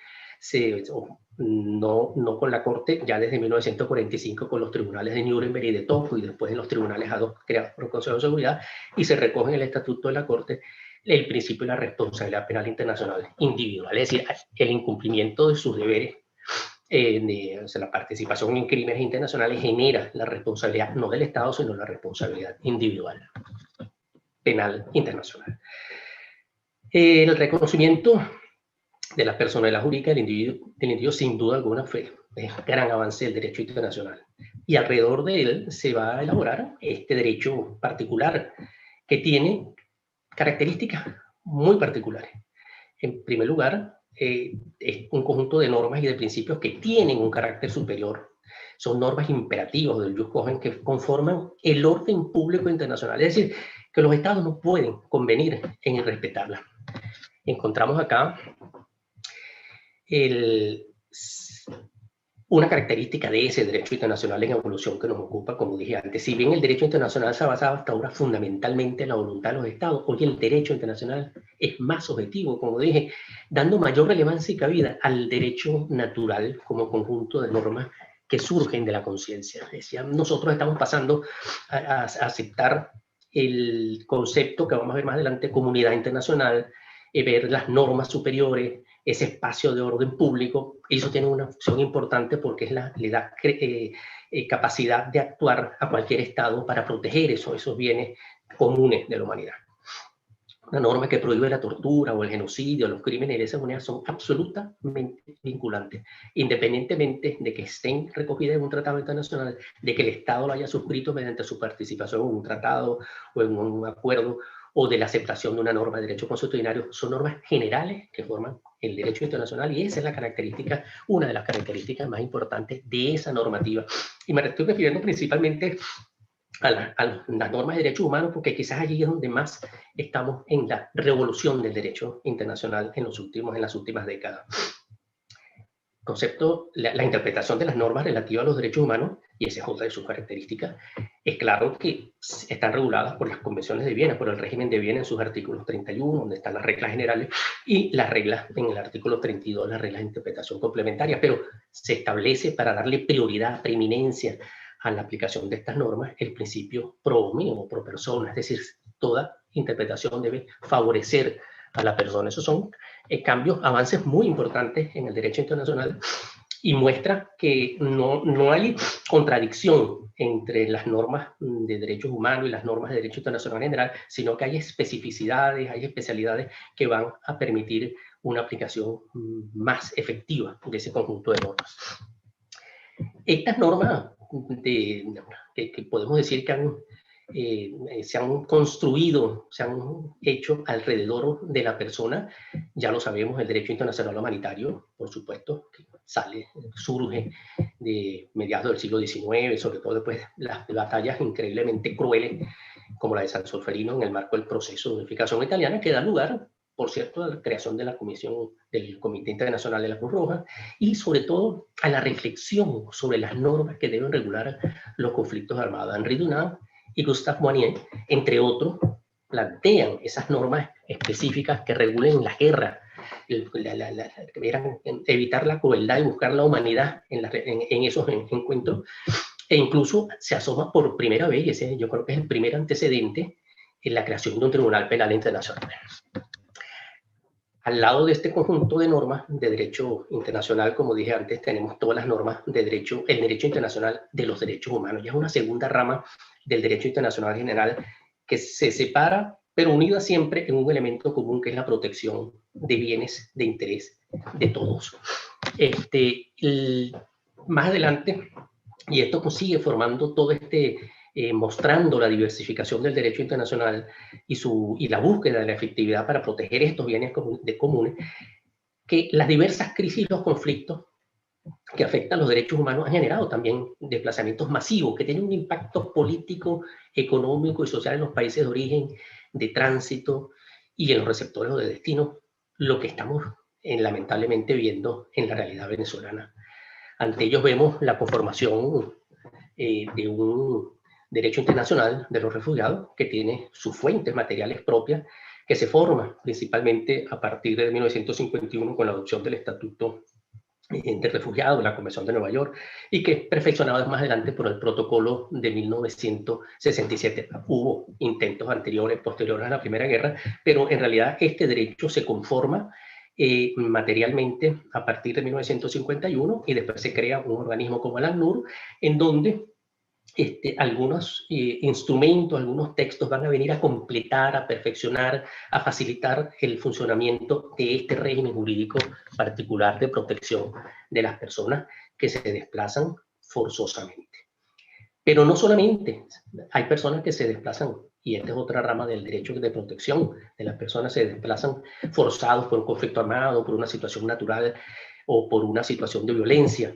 no con la Corte, ya desde 1945 con los tribunales de Nuremberg y de Tokio, y después de los tribunales ad hoc creados por el Consejo de Seguridad, y se recoge en el Estatuto de la Corte el principio de la responsabilidad penal internacional individual, es decir, el incumplimiento de sus deberes. La participación en crímenes internacionales genera la responsabilidad no del Estado, sino la responsabilidad individual penal internacional. El reconocimiento de la personalidad jurídica del individuo sin duda alguna fue un gran avance del derecho internacional, y alrededor de él se va a elaborar este derecho particular que tiene características muy particulares. En primer lugar, es un conjunto de normas y de principios que tienen un carácter superior. Son normas imperativos del jus cogens que conforman el orden público internacional, es decir, que los estados no pueden convenir en irrespetarlas. Encontramos acá una característica de ese derecho internacional en evolución que nos ocupa, como dije antes. Si bien el derecho internacional se ha basado hasta ahora fundamentalmente en la voluntad de los estados, hoy el derecho internacional es más objetivo, como dije, dando mayor relevancia y cabida al derecho natural como conjunto de normas que surgen de la conciencia. Nosotros estamos pasando a aceptar el concepto que vamos a ver más adelante, comunidad internacional, ver las normas superiores, ese espacio de orden público, y eso tiene una función importante porque le da capacidad de actuar a cualquier estado para proteger esos bienes comunes de la humanidad. Una norma que prohíbe la tortura o el genocidio, los crímenes de lesa humanidad son absolutamente vinculantes, independientemente de que estén recogidas en un tratado internacional, de que el Estado lo haya suscrito mediante su participación en un tratado o en un acuerdo, o de la aceptación de una norma de derecho consuetudinario. Son normas generales que forman el derecho internacional, y esa es la característica, una de las características más importantes de esa normativa. Y me estoy refiriendo principalmente a las normas de derechos humanos, porque quizás allí es donde más estamos en la revolución del derecho internacional en las últimas décadas. Concepto, la interpretación de las normas relativas a los derechos humanos, y esa es otra de sus características, es claro que están reguladas por las convenciones de Viena, por el régimen de Viena en sus artículos 31, donde están las reglas generales, y las reglas en el artículo 32, las reglas de interpretación complementaria, pero se establece para darle prioridad, preeminencia a la aplicación de estas normas, el principio pro homo o pro persona, es decir, toda interpretación debe favorecer a la persona. Esos son cambios, avances muy importantes en el derecho internacional, y muestra que no hay contradicción entre las normas de derechos humanos y las normas de derecho internacional en general, sino que hay especificidades, hay especialidades que van a permitir una aplicación más efectiva de ese conjunto de normas. Estas normas que podemos decir que se han construido, se han hecho alrededor de la persona, ya lo sabemos, el derecho internacional humanitario, por supuesto, que surge de mediados del siglo XIX, sobre todo después de las batallas increíblemente crueles, como la de San Solferino en el marco del proceso de unificación italiana, que da lugar, por cierto, a la creación de la Comisión del Comité Internacional de la Cruz Roja, y sobre todo a la reflexión sobre las normas que deben regular los conflictos armados. Henri Dunant y Gustave Moynier, entre otros, plantean esas normas específicas que regulen la guerra, evitar la crueldad y buscar la humanidad en esos encuentros, e incluso se asoma por primera vez, y ese yo creo que es el primer antecedente, en la creación de un Tribunal Penal Internacional. Al lado de este conjunto de normas de derecho internacional, como dije antes, tenemos todas las normas de derecho, el derecho internacional de los derechos humanos. Ya es una segunda rama del derecho internacional general que se separa, pero unida siempre en un elemento común, que es la protección de bienes de interés de todos. Más adelante, y esto sigue formando todo mostrando la diversificación del derecho internacional y la búsqueda de la efectividad para proteger estos bienes comunes, que las diversas crisis y los conflictos que afectan los derechos humanos han generado también desplazamientos masivos que tienen un impacto político, económico y social en los países de origen, de tránsito y en los receptores o de destino, lo que estamos lamentablemente viendo en la realidad venezolana. Ante ellos vemos la conformación de un derecho internacional de los refugiados que tiene sus fuentes materiales propias, que se forma principalmente a partir de 1951 con la adopción del Estatuto de Refugiados, la Convención de Nueva York, y que es perfeccionado más adelante por el Protocolo de 1967. Hubo intentos anteriores, posteriores a la Primera Guerra, pero en realidad este derecho se conforma materialmente a partir de 1951, y después se crea un organismo como el ACNUR, en donde algunos instrumentos, algunos textos van a venir a completar, a perfeccionar, a facilitar el funcionamiento de este régimen jurídico particular de protección de las personas que se desplazan forzosamente. Pero no solamente, hay personas que se desplazan, y esta es otra rama del derecho de protección de las personas, se desplazan forzados por un conflicto armado, por una situación natural o por una situación de violencia,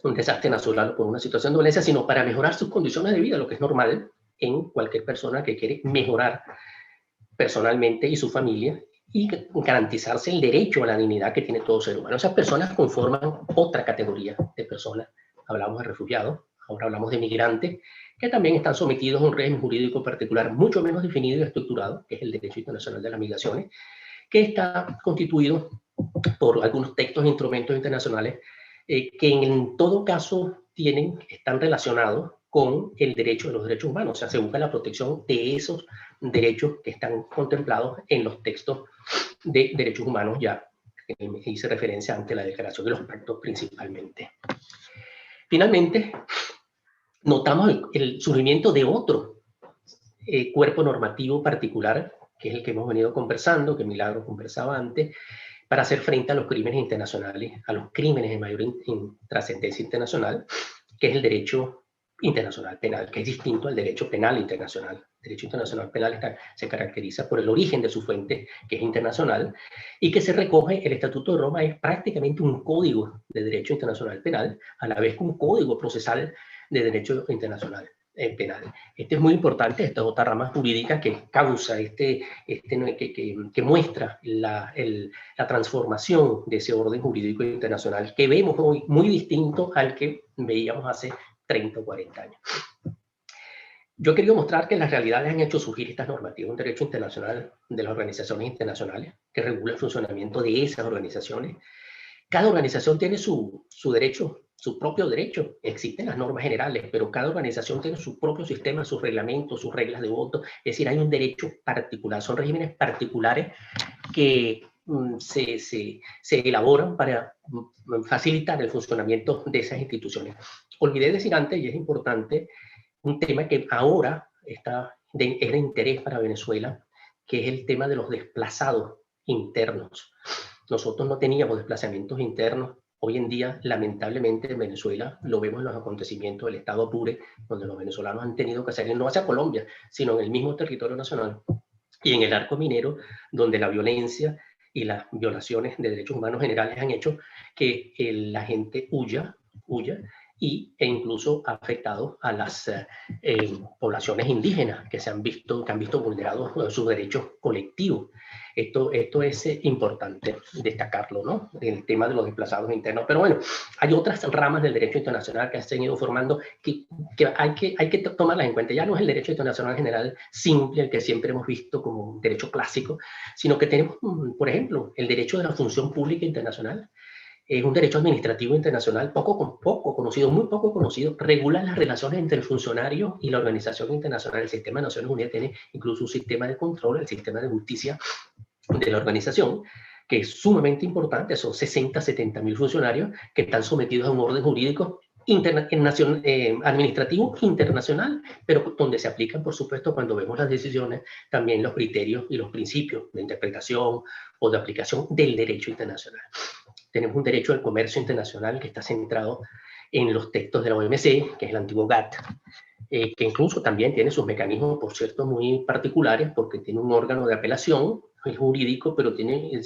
un desastre natural o por una situación de violencia, sino para mejorar sus condiciones de vida, lo que es normal en cualquier persona que quiere mejorar personalmente y su familia, y garantizarse el derecho a la dignidad que tiene todo ser humano. Esas personas conforman otra categoría de personas. Hablamos de refugiados, ahora hablamos de migrantes, que también están sometidos a un régimen jurídico particular mucho menos definido y estructurado, que es el derecho internacional de las migraciones, que está constituido por algunos textos e instrumentos internacionales que en todo caso están relacionados con el derecho de los derechos humanos. O sea, se busca la protección de esos derechos que están contemplados en los textos de derechos humanos, ya que hice referencia ante la declaración de los pactos principalmente. Finalmente, notamos el surgimiento de otro cuerpo normativo particular, que es el que hemos venido conversando, que Milagros conversaba antes, para hacer frente a los crímenes internacionales, a los crímenes de mayor trascendencia internacional, que es el derecho internacional penal, que es distinto al derecho penal internacional. El derecho internacional penal se caracteriza por el origen de su fuente, que es internacional, y que se recoge, el Estatuto de Roma es prácticamente un código de derecho internacional penal, a la vez que un código procesal de derecho internacional penal. Este es muy importante, esta es otra rama jurídica que causa, que muestra la transformación de ese orden jurídico internacional que vemos hoy muy distinto al que veíamos hace 30 o 40 años. Yo he querido mostrar que las realidades han hecho surgir estas normativas, un derecho internacional de las organizaciones internacionales que regula el funcionamiento de esas organizaciones. Cada organización tiene su derecho, su propio derecho. Existen las normas generales, pero cada organización tiene su propio sistema, sus reglamentos, sus reglas de voto. Es decir, hay un derecho particular, son regímenes particulares que se elaboran para facilitar el funcionamiento de esas instituciones. Olvidé decir antes, y es importante, un tema que ahora es de interés para Venezuela, que es el tema de los desplazados internos. Nosotros no teníamos desplazamientos internos. Hoy en día, lamentablemente, en Venezuela, lo vemos en los acontecimientos del Estado Apure, donde los venezolanos han tenido que salir no hacia Colombia, sino en el mismo territorio nacional. Y en el arco minero, donde la violencia y las violaciones de derechos humanos generales han hecho que la gente huya e incluso ha afectado a las poblaciones indígenas que han visto vulnerados sus derechos colectivos. Esto es importante destacarlo, ¿no? El tema de los desplazados internos. Pero bueno, hay otras ramas del derecho internacional que se han ido formando que hay que tomarlas en cuenta. Ya no es el derecho internacional general simple, el que siempre hemos visto como un derecho clásico, sino que tenemos, por ejemplo, el derecho de la función pública internacional. Es un derecho administrativo internacional muy poco conocido, regula las relaciones entre el funcionario y la organización internacional. El sistema de Naciones Unidas tiene incluso un sistema de control, el sistema de justicia de la organización, que es sumamente importante. Son 60-70 mil funcionarios que están sometidos a un orden jurídico administrativo internacional, pero donde se aplican, por supuesto, cuando vemos las decisiones, también los criterios y los principios de interpretación o de aplicación del derecho internacional. Tenemos un derecho al comercio internacional que está centrado en los textos de la OMC, que es el antiguo GATT, que incluso también tiene sus mecanismos, por cierto, muy particulares, porque tiene un órgano de apelación, es jurídico, pero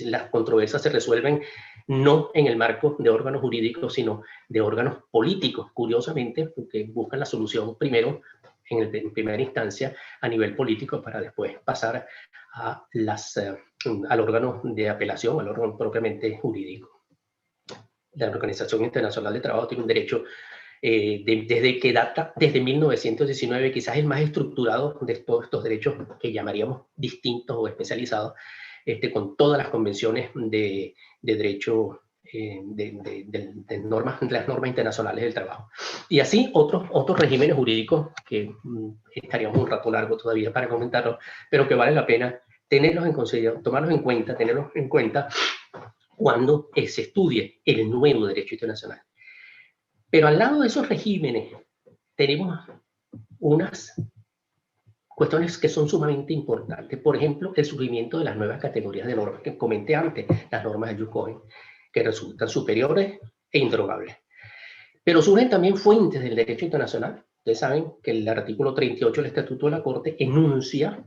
las controversias se resuelven no en el marco de órganos jurídicos, sino de órganos políticos, curiosamente, porque buscan la solución primero, en primera instancia, a nivel político, para después pasar al órgano de apelación, al órgano propiamente jurídico. La Organización Internacional de Trabajo tiene un derecho desde que data desde 1919, quizás el más estructurado de todos estos derechos que llamaríamos distintos o especializados, con todas las convenciones de derecho, de las normas internacionales del trabajo. Y así otros regímenes jurídicos que estaríamos un rato largo todavía para comentarlos, pero que vale la pena tenerlos en consideración, tenerlos en cuenta cuando se estudie el nuevo derecho internacional. Pero al lado de esos regímenes tenemos unas cuestiones que son sumamente importantes. Por ejemplo, el surgimiento de las nuevas categorías de normas que comenté antes, las normas de Jus-Cohen, que resultan superiores e indrogables. Pero surgen también fuentes del derecho internacional. Ustedes saben que el artículo 38 del Estatuto de la Corte enuncia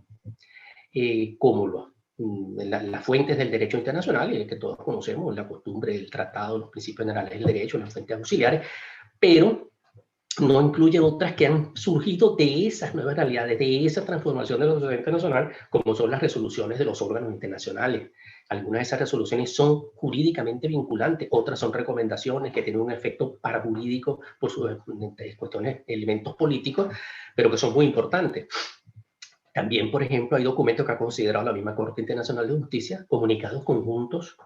como las fuentes del derecho internacional, el que todos conocemos, la costumbre, el tratado, los principios generales del derecho, las fuentes auxiliares, pero no incluye otras que han surgido de esas nuevas realidades, de esa transformación de la sociedad internacional, como son las resoluciones de los órganos internacionales. Algunas de esas resoluciones son jurídicamente vinculantes, otras son recomendaciones que tienen un efecto parajurídico por sus cuestiones, elementos políticos, pero que son muy importantes. También, por ejemplo, hay documentos que ha considerado la misma Corte Internacional de Justicia, comunicados conjuntos,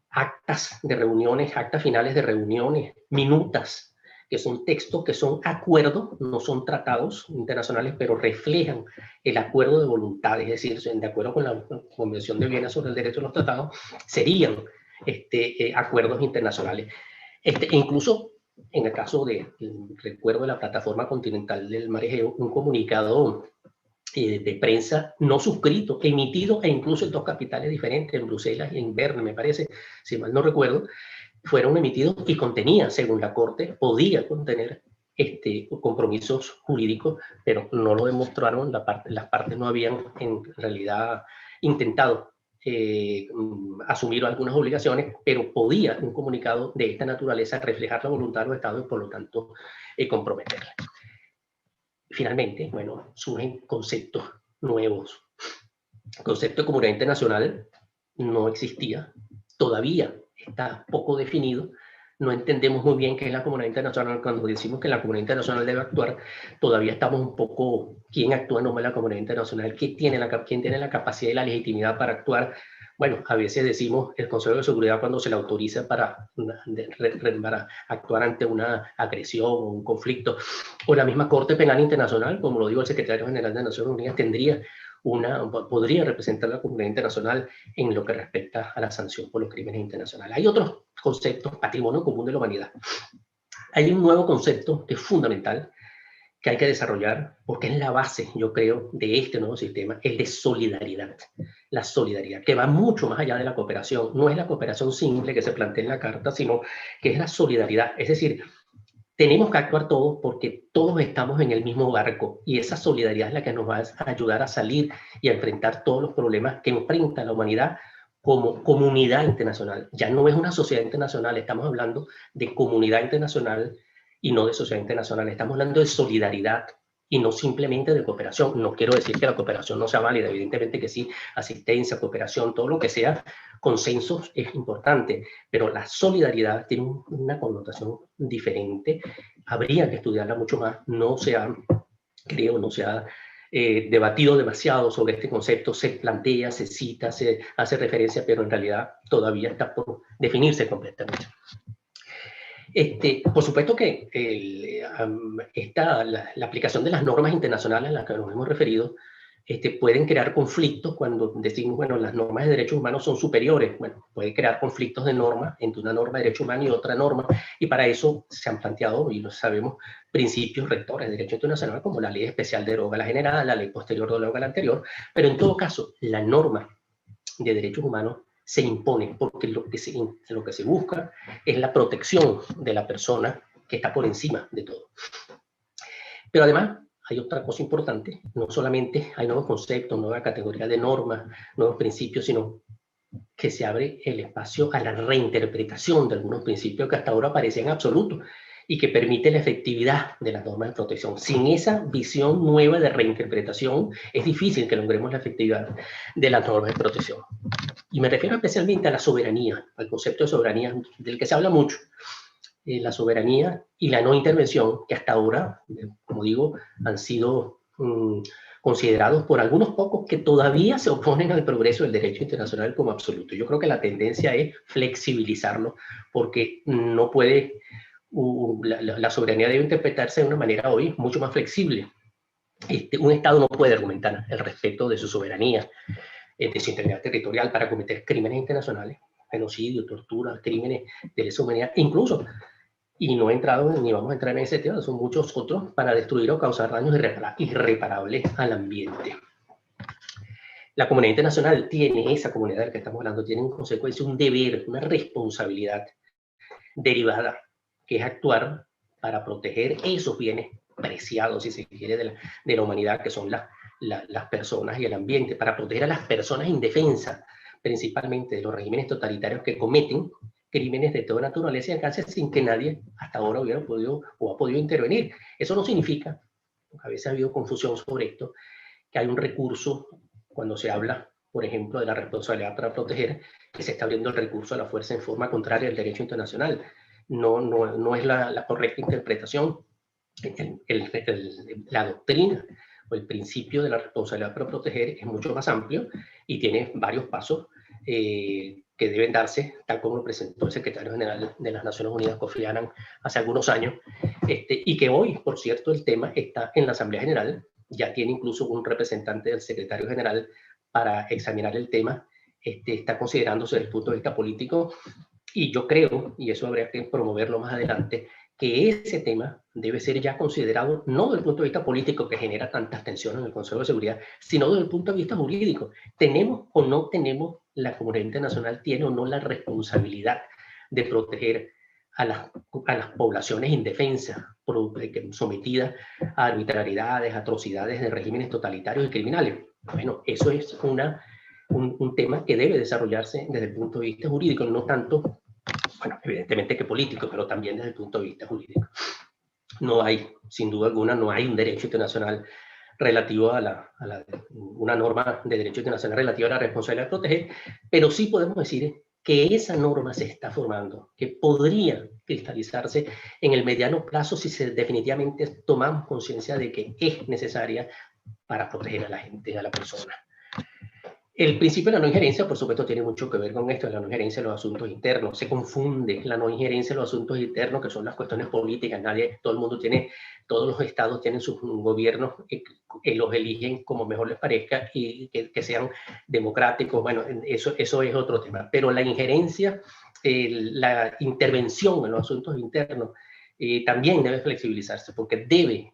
actas de reuniones, actas finales de reuniones, minutas, que son textos que son acuerdos, no son tratados internacionales, pero reflejan el acuerdo de voluntad, es decir, de acuerdo con la Convención de Viena sobre el derecho de los tratados, serían acuerdos internacionales. Incluso en el caso recuerdo de la plataforma continental del Mar Egeo, un comunicado de prensa no suscrito, emitido e incluso en 2 capitales diferentes, en Bruselas y en Berna, me parece, si mal no recuerdo, fueron emitidos y contenía, según la Corte, podía contener compromisos jurídicos, pero no lo demostraron, las partes no habían en realidad intentado asumir algunas obligaciones, pero podía un comunicado de esta naturaleza reflejar la voluntad de los estados y por lo tanto comprometerla. Finalmente, bueno, surgen conceptos nuevos. El concepto de comunidad internacional no existía, todavía está poco definido, no entendemos muy bien qué es la comunidad internacional. Cuando decimos que la comunidad internacional debe actuar, todavía estamos un poco, ¿quién actúa en nombre de la comunidad internacional? ¿Quién tiene la capacidad y la legitimidad para actuar? Bueno, a veces decimos el Consejo de Seguridad cuando se le autoriza para actuar ante una agresión o un conflicto, o la misma Corte Penal Internacional, como lo digo el Secretario General de Naciones Unidas, podría representar la comunidad internacional en lo que respecta a la sanción por los crímenes internacionales. Hay otros conceptos, patrimonio común de la humanidad. Hay un nuevo concepto que es fundamental, que hay que desarrollar, porque es la base, yo creo, de este nuevo sistema, el de solidaridad. La solidaridad, que va mucho más allá de la cooperación. No es la cooperación simple que se plantea en la Carta, sino que es la solidaridad. Es decir, tenemos que actuar todos porque todos estamos en el mismo barco y esa solidaridad es la que nos va a ayudar a salir y a enfrentar todos los problemas que enfrenta la humanidad como comunidad internacional. Ya no es una sociedad internacional, estamos hablando de comunidad internacional y no de sociedad internacional. Estamos hablando de solidaridad y no simplemente de cooperación. No quiero decir que la cooperación no sea válida, evidentemente que sí, asistencia, cooperación, todo lo que sea, consensos es importante, pero la solidaridad tiene una connotación diferente. Habría que estudiarla mucho más. No se ha debatido demasiado sobre este concepto, se plantea, se cita, se hace referencia, pero en realidad todavía está por definirse completamente. Por supuesto que la aplicación de las normas internacionales a las que nos hemos referido pueden crear conflictos cuando decimos, bueno, las normas de derechos humanos son superiores. Bueno, puede crear conflictos de normas entre una norma de derechos humanos y otra norma, y para eso se han planteado, y lo sabemos, principios rectores de derecho internacional, como la ley especial deroga la general, la ley posterior deroga la anterior, pero en todo caso, la norma de derechos humanos se impone, porque lo que se busca es la protección de la persona que está por encima de todo. Pero además, hay otra cosa importante, no solamente hay nuevos conceptos, nueva categoría de normas, nuevos principios, sino que se abre el espacio a la reinterpretación de algunos principios que hasta ahora parecían absolutos y que permite la efectividad de las normas de protección. Sin esa visión nueva de reinterpretación, es difícil que logremos la efectividad de las normas de protección. Y me refiero especialmente a la soberanía, al concepto de soberanía, del que se habla mucho. La soberanía y la no intervención, que hasta ahora, como digo, han sido considerados por algunos pocos que todavía se oponen al progreso del derecho internacional como absoluto. Yo creo que la tendencia es flexibilizarlo, porque no puede, la soberanía debe interpretarse de una manera hoy mucho más flexible. Un Estado no puede argumentar el respeto de su soberanía, de su integridad territorial para cometer crímenes internacionales, genocidio, tortura, crímenes de lesa humanidad, incluso, y no he entrado ni vamos a entrar en ese tema, son muchos otros, para destruir o causar daños irreparables al ambiente. La comunidad internacional tiene, esa comunidad de la que estamos hablando, tiene en consecuencia un deber, una responsabilidad derivada, que es actuar para proteger esos bienes preciados, si se quiere, de la humanidad, que son las personas y el ambiente, para proteger a las personas indefensas, principalmente de los regímenes totalitarios que crímenes de toda naturaleza y alcance sin que nadie hasta ahora hubiera podido o ha podido intervenir. Eso no significa, porque a veces ha habido confusión sobre esto, que hay un recurso cuando se habla, por ejemplo, de la responsabilidad para proteger, que se está abriendo el recurso a la fuerza en forma contraria al derecho internacional. No es la correcta interpretación. La doctrina o el principio de la responsabilidad para proteger es mucho más amplio y tiene varios pasos que deben darse, tal como lo presentó el secretario general de las Naciones Unidas, Kofi Annan, hace algunos años, y que hoy, por cierto, el tema está en la Asamblea General, ya tiene incluso un representante del secretario general para examinar el tema, está considerándose desde el punto de vista político, y yo creo, y eso habría que promoverlo más adelante, que ese tema debe ser ya considerado no desde el punto de vista político que genera tantas tensiones en el Consejo de Seguridad, sino desde el punto de vista jurídico. ¿Tenemos o no tenemos, la comunidad internacional tiene o no la responsabilidad de proteger a las poblaciones indefensas, sometidas a arbitrariedades, atrocidades de regímenes totalitarios y criminales? Bueno, eso es un tema que debe desarrollarse desde el punto de vista jurídico, no tanto, bueno, evidentemente que político, pero también desde el punto de vista jurídico. No hay, sin duda alguna, no hay un derecho internacional relativo a una norma de derecho internacional relativa a la responsabilidad de proteger, pero sí podemos decir que esa norma se está formando, que podría cristalizarse en el mediano plazo si definitivamente tomamos conciencia de que es necesaria para proteger a la gente, a la persona. El principio de la no injerencia, por supuesto, tiene mucho que ver con esto, la no injerencia en los asuntos internos. Se confunde la no injerencia en los asuntos internos, que son las cuestiones políticas. Todos los estados tienen sus gobiernos, los eligen como mejor les parezca y que sean democráticos. Bueno, eso es otro tema. Pero la injerencia, la intervención en los asuntos internos, también debe flexibilizarse, porque debe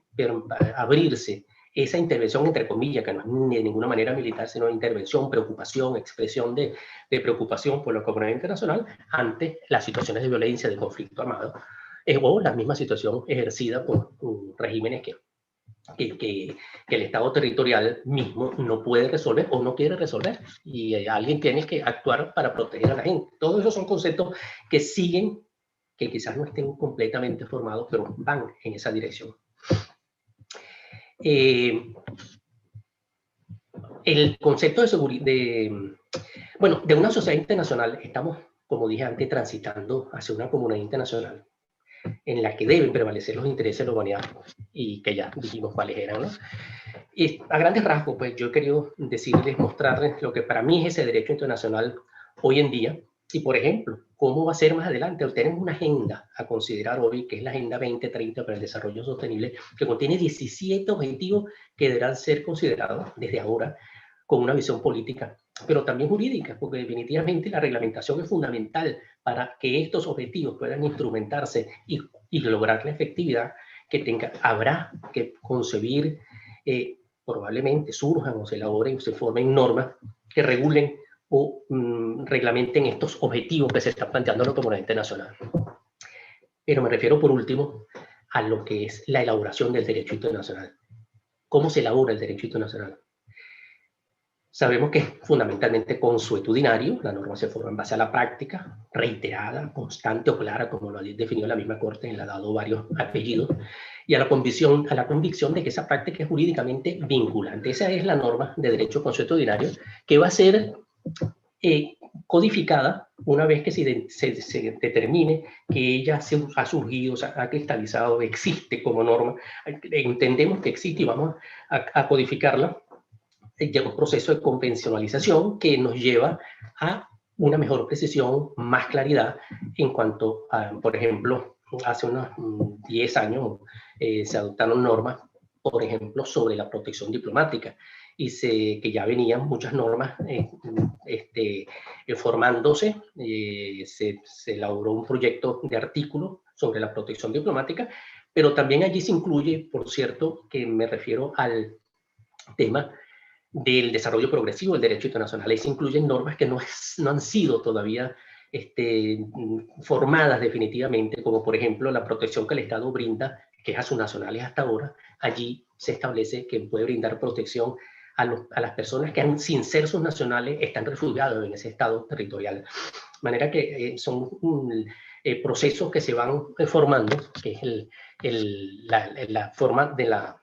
abrirse esa intervención, entre comillas, que no es de ninguna manera militar, sino intervención, preocupación, expresión de preocupación por la comunidad internacional ante las situaciones de violencia, de conflicto armado, o la misma situación ejercida por regímenes que el Estado territorial mismo no puede resolver o no quiere resolver, y alguien tiene que actuar para proteger a la gente. Todos esos son conceptos que siguen, que quizás no estén completamente formados, pero van en esa dirección. El concepto de seguridad, de una sociedad internacional, estamos, como dije antes, transitando hacia una comunidad internacional en la que deben prevalecer los intereses de la humanidad, y que ya dijimos cuáles eran, ¿no? Y a grandes rasgos, pues yo he querido decirles, mostrarles lo que para mí es ese derecho internacional hoy en día, y por ejemplo, cómo va a ser más adelante. Tenemos una agenda a considerar hoy, que es la Agenda 2030 para el Desarrollo Sostenible, que contiene 17 objetivos que deberán ser considerados desde ahora con una visión política, pero también jurídica, porque definitivamente la reglamentación es fundamental para que estos objetivos puedan instrumentarse y lograr la efectividad que habrá que concebir, probablemente surjan o se elaboren o se formen normas que regulen o reglamenten estos objetivos que se están planteando en la comunidad internacional. Pero me refiero por último a lo que es la elaboración del derecho internacional. ¿Cómo se elabora el derecho internacional? Sabemos que es fundamentalmente consuetudinario, la norma se forma en base a la práctica, reiterada, constante o clara, como lo ha definido la misma Corte, le ha dado varios apellidos, y a la convicción de que esa práctica es jurídicamente vinculante. Esa es la norma de derecho consuetudinario que va a ser codificada una vez que se determine que ella ha surgido, ha cristalizado, existe como norma. Entendemos que existe y vamos a codificarla. Llega un proceso de convencionalización que nos lleva a una mejor precisión, más claridad en cuanto a, por ejemplo, hace unos 10 años se adoptaron normas, por ejemplo, sobre la protección diplomática, y que ya venían muchas normas formándose. Se elaboró un proyecto de artículo sobre la protección diplomática, pero también allí se incluye, por cierto, que me refiero al tema del desarrollo progresivo del derecho internacional. Ahí se incluyen normas que no han sido todavía formadas definitivamente, como por ejemplo la protección que el Estado brinda, que es a sus nacionales hasta ahora. Allí se establece que puede brindar protección a las personas que sin ser sus nacionales están refugiados en ese estado territorial. De manera que son procesos que se van formando, que es la forma de la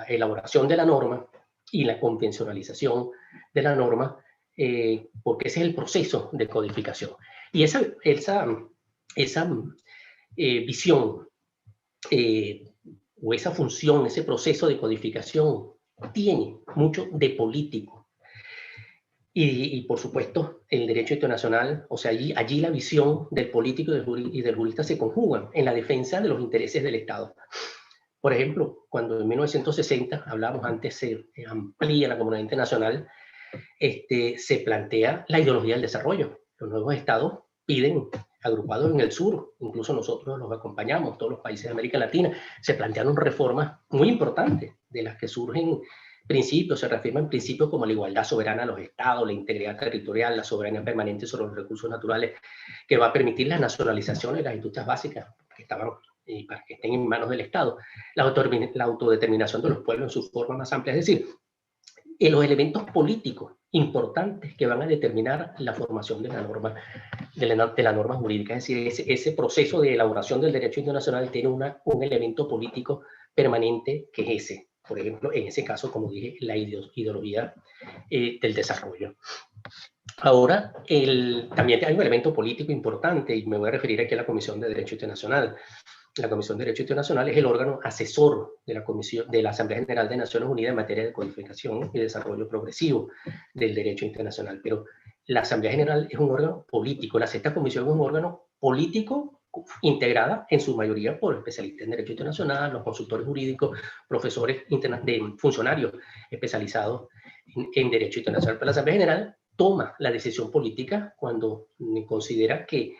elaboración de la norma y la convencionalización de la norma, porque ese es el proceso de codificación. Y esa visión o esa función, ese proceso de codificación tiene mucho de político. Y por supuesto, el derecho internacional, o sea, allí la visión del político y del jurista se conjugan en la defensa de los intereses del Estado. Por ejemplo, cuando en 1960, hablábamos antes, se amplía la comunidad internacional, se plantea la ideología del desarrollo. Los nuevos estados piden, agrupados en el sur, incluso nosotros los acompañamos, todos los países de América Latina, se plantearon reformas muy importantes, de las que surgen principios, se reafirman principios como la igualdad soberana de los estados, la integridad territorial, la soberanía permanente sobre los recursos naturales, que va a permitir la nacionalización de las industrias básicas que estaban para que estén en manos del Estado, la autodeterminación de los pueblos en su forma más amplia, es decir, los elementos políticos importantes que van a determinar la formación de la norma jurídica. Es decir, ese proceso de elaboración del derecho internacional tiene un elemento político permanente que es ese. Por ejemplo, en ese caso, como dije, la ideología del desarrollo. Ahora, también hay un elemento político importante, y me voy a referir aquí a la Comisión de Derecho Internacional. La Comisión de Derecho Internacional es el órgano asesor de la Asamblea General de Naciones Unidas en materia de codificación y desarrollo progresivo del derecho internacional. Pero la Asamblea General es un órgano político. La Sexta Comisión es un órgano político integrada en su mayoría por especialistas en derecho internacional, los consultores jurídicos, profesores, funcionarios especializados en derecho internacional. Pero la Asamblea General toma la decisión política cuando considera que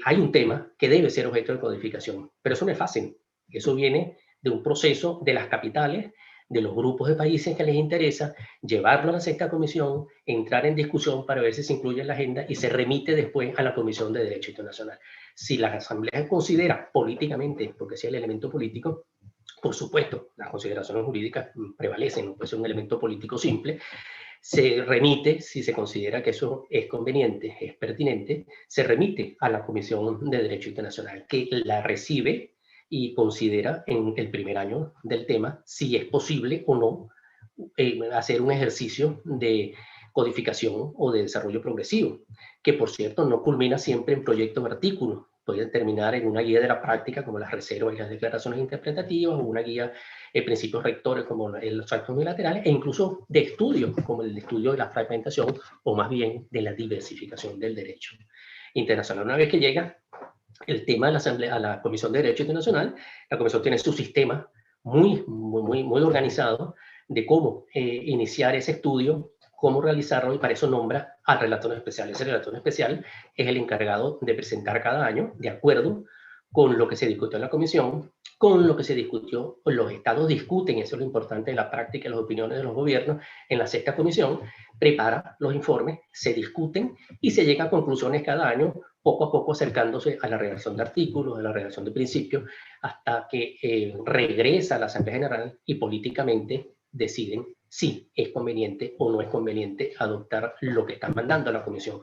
hay un tema que debe ser objeto de codificación, pero eso no es fácil. Eso viene de un proceso de las capitales, de los grupos de países que les interesa, llevarlo a la Sexta Comisión, entrar en discusión para ver si se incluye en la agenda y se remite después a la Comisión de Derecho Internacional. Si la Asamblea considera políticamente, porque es el elemento político, por supuesto, las consideraciones jurídicas prevalecen, no puede ser un elemento político simple, se remite, si se considera que eso es conveniente, es pertinente, se remite a la Comisión de Derecho Internacional, que la recibe y considera en el primer año del tema si es posible o no hacer un ejercicio de codificación o de desarrollo progresivo, que por cierto no culmina siempre en proyectos de artículos, puede terminar en una guía de la práctica como las reservas y las declaraciones interpretativas, o una guía de principios rectores como los actos unilaterales, e incluso de estudios como el estudio de la fragmentación o más bien de la diversificación del derecho internacional. Una vez que llega el tema de la Asamblea, a la Comisión de Derecho Internacional, la Comisión tiene su sistema muy organizado de cómo iniciar ese estudio, cómo realizarlo, y para eso nombra al relator especial. Ese relator especial es el encargado de presentar cada año, de acuerdo con lo que se discutió en la comisión, con lo que se discutió, los estados discuten, eso es lo importante de la práctica, las opiniones de los gobiernos, en la Sexta Comisión, prepara los informes, se discuten y se llega a conclusiones cada año, poco a poco acercándose a la redacción de artículos, a la redacción de principios, hasta que regresa a la Asamblea General y políticamente deciden si es conveniente o no es conveniente adoptar lo que están mandando a la comisión.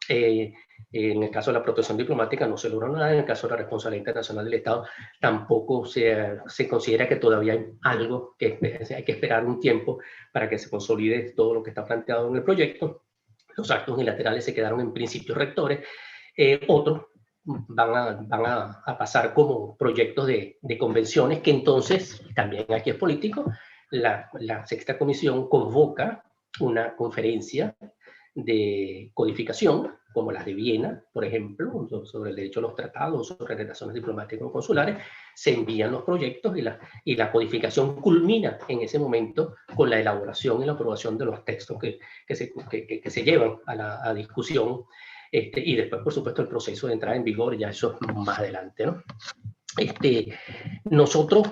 En el caso de la protección diplomática no se logra nada, en el caso de la responsabilidad internacional del Estado tampoco se considera que todavía hay algo que hay que esperar un tiempo para que se consolide todo lo que está planteado en el proyecto. Los actos unilaterales se quedaron en principios rectores, otros van a pasar como proyectos de convenciones, que entonces, también aquí es político, la Sexta Comisión convoca una conferencia de codificación, como las de Viena, por ejemplo, sobre el derecho a los tratados, sobre relaciones diplomáticas o consulares, se envían los proyectos y la codificación culmina en ese momento con la elaboración y la aprobación de los textos que se llevan a la discusión, y después, por supuesto, el proceso de entrada en vigor, ya eso más adelante, ¿no? Nosotros,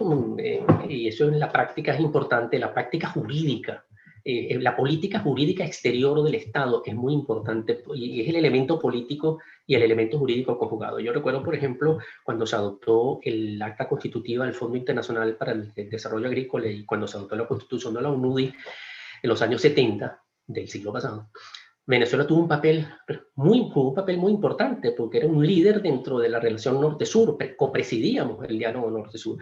y eso en la práctica es importante, la práctica jurídica, la política jurídica exterior del Estado es muy importante, y es el elemento político y el elemento jurídico conjugado. Yo recuerdo, por ejemplo, cuando se adoptó el acta constitutiva del Fondo Internacional para el Desarrollo Agrícola, y cuando se adoptó la Constitución de la UNUDI, en los años 70 del siglo pasado, Venezuela jugó un papel muy importante porque era un líder dentro de la relación norte-sur, copresidíamos el diálogo norte-sur.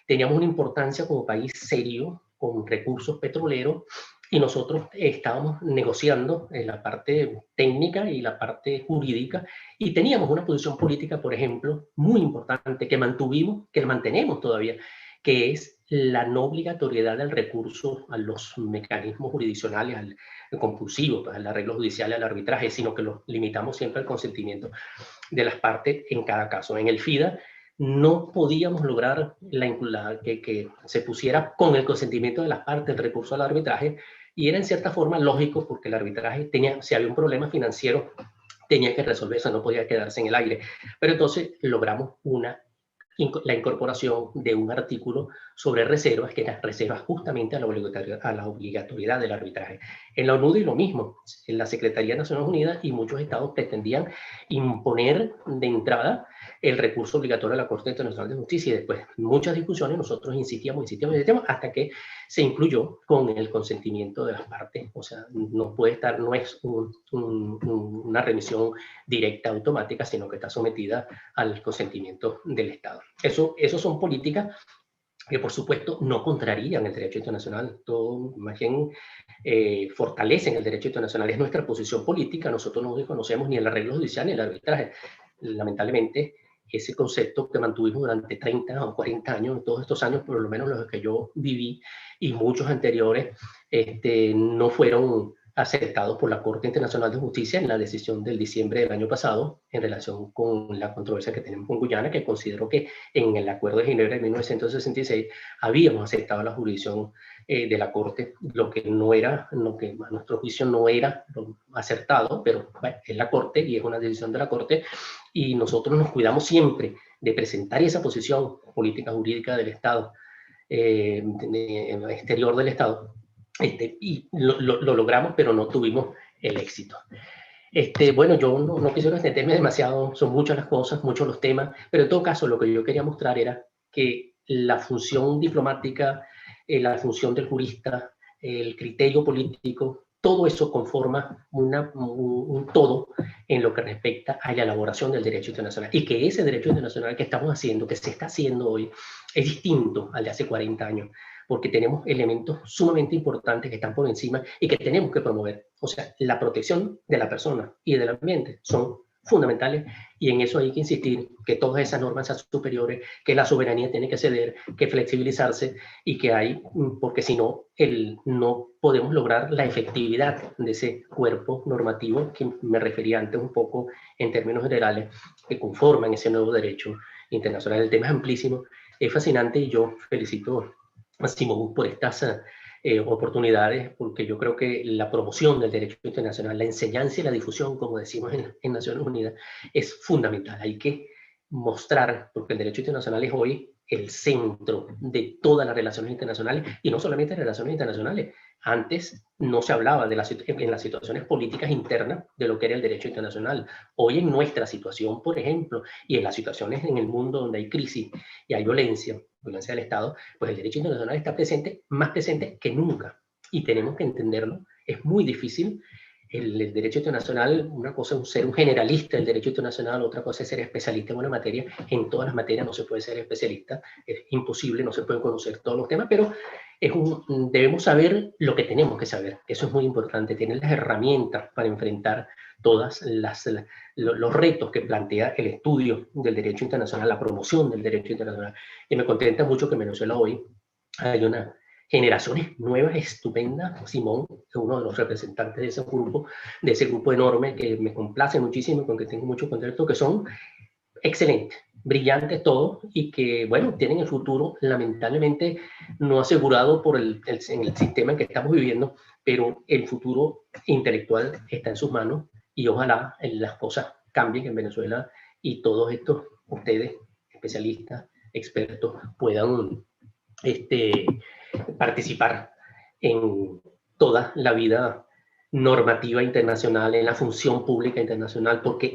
Teníamos una importancia como país serio, con recursos petroleros, y nosotros estábamos negociando en la parte técnica y la parte jurídica, y teníamos una posición política, por ejemplo, muy importante, que mantuvimos, que mantenemos todavía, que es la no obligatoriedad del recurso a los mecanismos jurisdiccionales, al compulsivo, pues, al arreglo judicial, al arbitraje, sino que lo limitamos siempre al consentimiento de las partes en cada caso. En el FIDA no podíamos lograr que se pusiera con el consentimiento de las partes el recurso al arbitraje, y era en cierta forma lógico porque el arbitraje tenía, si había un problema financiero, tenía que resolverse, no podía quedarse en el aire. Pero entonces logramos la incorporación de un artículo sobre reservas, que eran reservas justamente a la obligatoriedad del arbitraje. En la ONU lo mismo, en la Secretaría de Naciones Unidas y muchos estados pretendían imponer de entrada el recurso obligatorio a la Corte Internacional de Justicia, y después muchas discusiones nosotros insistíamos hasta que se incluyó con el consentimiento de las partes. O sea, no puede estar, no es una remisión directa automática, sino que está sometida al consentimiento del Estado. Eso son políticas que por supuesto no contrarían el derecho internacional, todo más bien fortalecen el derecho internacional. Es nuestra posición política, nosotros no reconocemos ni el arreglo judicial ni el arbitraje. Lamentablemente, ese concepto que mantuvimos durante 30 o 40 años, todos estos años, por lo menos los que yo viví, y muchos anteriores, no fueron aceptados por la Corte Internacional de Justicia en la decisión del diciembre del año pasado en relación con la controversia que tenemos con Guyana, que consideró que en el Acuerdo de Ginebra de 1966 habíamos aceptado la jurisdicción de la Corte, lo que a nuestro juicio no era acertado, pero bueno, es la Corte y es una decisión de la Corte, y nosotros nos cuidamos siempre de presentar esa posición política jurídica del Estado, exterior del Estado, y lo logramos, pero no tuvimos el éxito. Bueno, yo no quisiera extenderme demasiado, son muchas las cosas, muchos los temas, pero en todo caso lo que yo quería mostrar era que la función diplomática, la función del jurista, el criterio político, todo eso conforma un todo en lo que respecta a la elaboración del derecho internacional, y que ese derecho internacional que estamos haciendo, que se está haciendo hoy, es distinto al de hace 40 años, porque tenemos elementos sumamente importantes que están por encima y que tenemos que promover. O sea, la protección de la persona y del ambiente son fundamentales, y en eso hay que insistir, que todas esas normas sean superiores, que la soberanía tiene que ceder, que flexibilizarse, y que porque si no, no podemos lograr la efectividad de ese cuerpo normativo que me refería antes un poco en términos generales, que conforman ese nuevo derecho internacional. El tema es amplísimo, es fascinante, y yo felicito a Simón por estas oportunidades, porque yo creo que la promoción del derecho internacional, la enseñanza y la difusión, como decimos en Naciones Unidas, es fundamental. Hay que mostrar, porque el derecho internacional es hoy el centro de todas las relaciones internacionales, y no solamente relaciones internacionales. Antes no se hablaba en las situaciones políticas internas de lo que era el derecho internacional. Hoy, en nuestra situación, por ejemplo, y en las situaciones en el mundo donde hay crisis y hay violencia del Estado, pues el derecho internacional está presente, más presente que nunca, y tenemos que entenderlo. Es muy difícil. El derecho internacional, una cosa es ser un generalista del derecho internacional, otra cosa es ser especialista en una materia. En todas las materias no se puede ser especialista, es imposible, no se pueden conocer todos los temas, pero debemos saber lo que tenemos que saber. Eso es muy importante, tener las herramientas para enfrentar todos los retos que plantea el estudio del derecho internacional, la promoción del derecho internacional. Y me contenta mucho que en Venezuela hoy hay una generaciones nuevas, estupendas. Simón es uno de los representantes de ese grupo enorme, que me complace muchísimo, con que tengo mucho contacto, que son excelentes, brillantes todos, y que, bueno, tienen el futuro lamentablemente no asegurado en el sistema en que estamos viviendo, pero el futuro intelectual está en sus manos, y ojalá las cosas cambien en Venezuela, y todos estos, ustedes, especialistas, expertos, puedan participar en toda la vida normativa internacional, en la función pública internacional, porque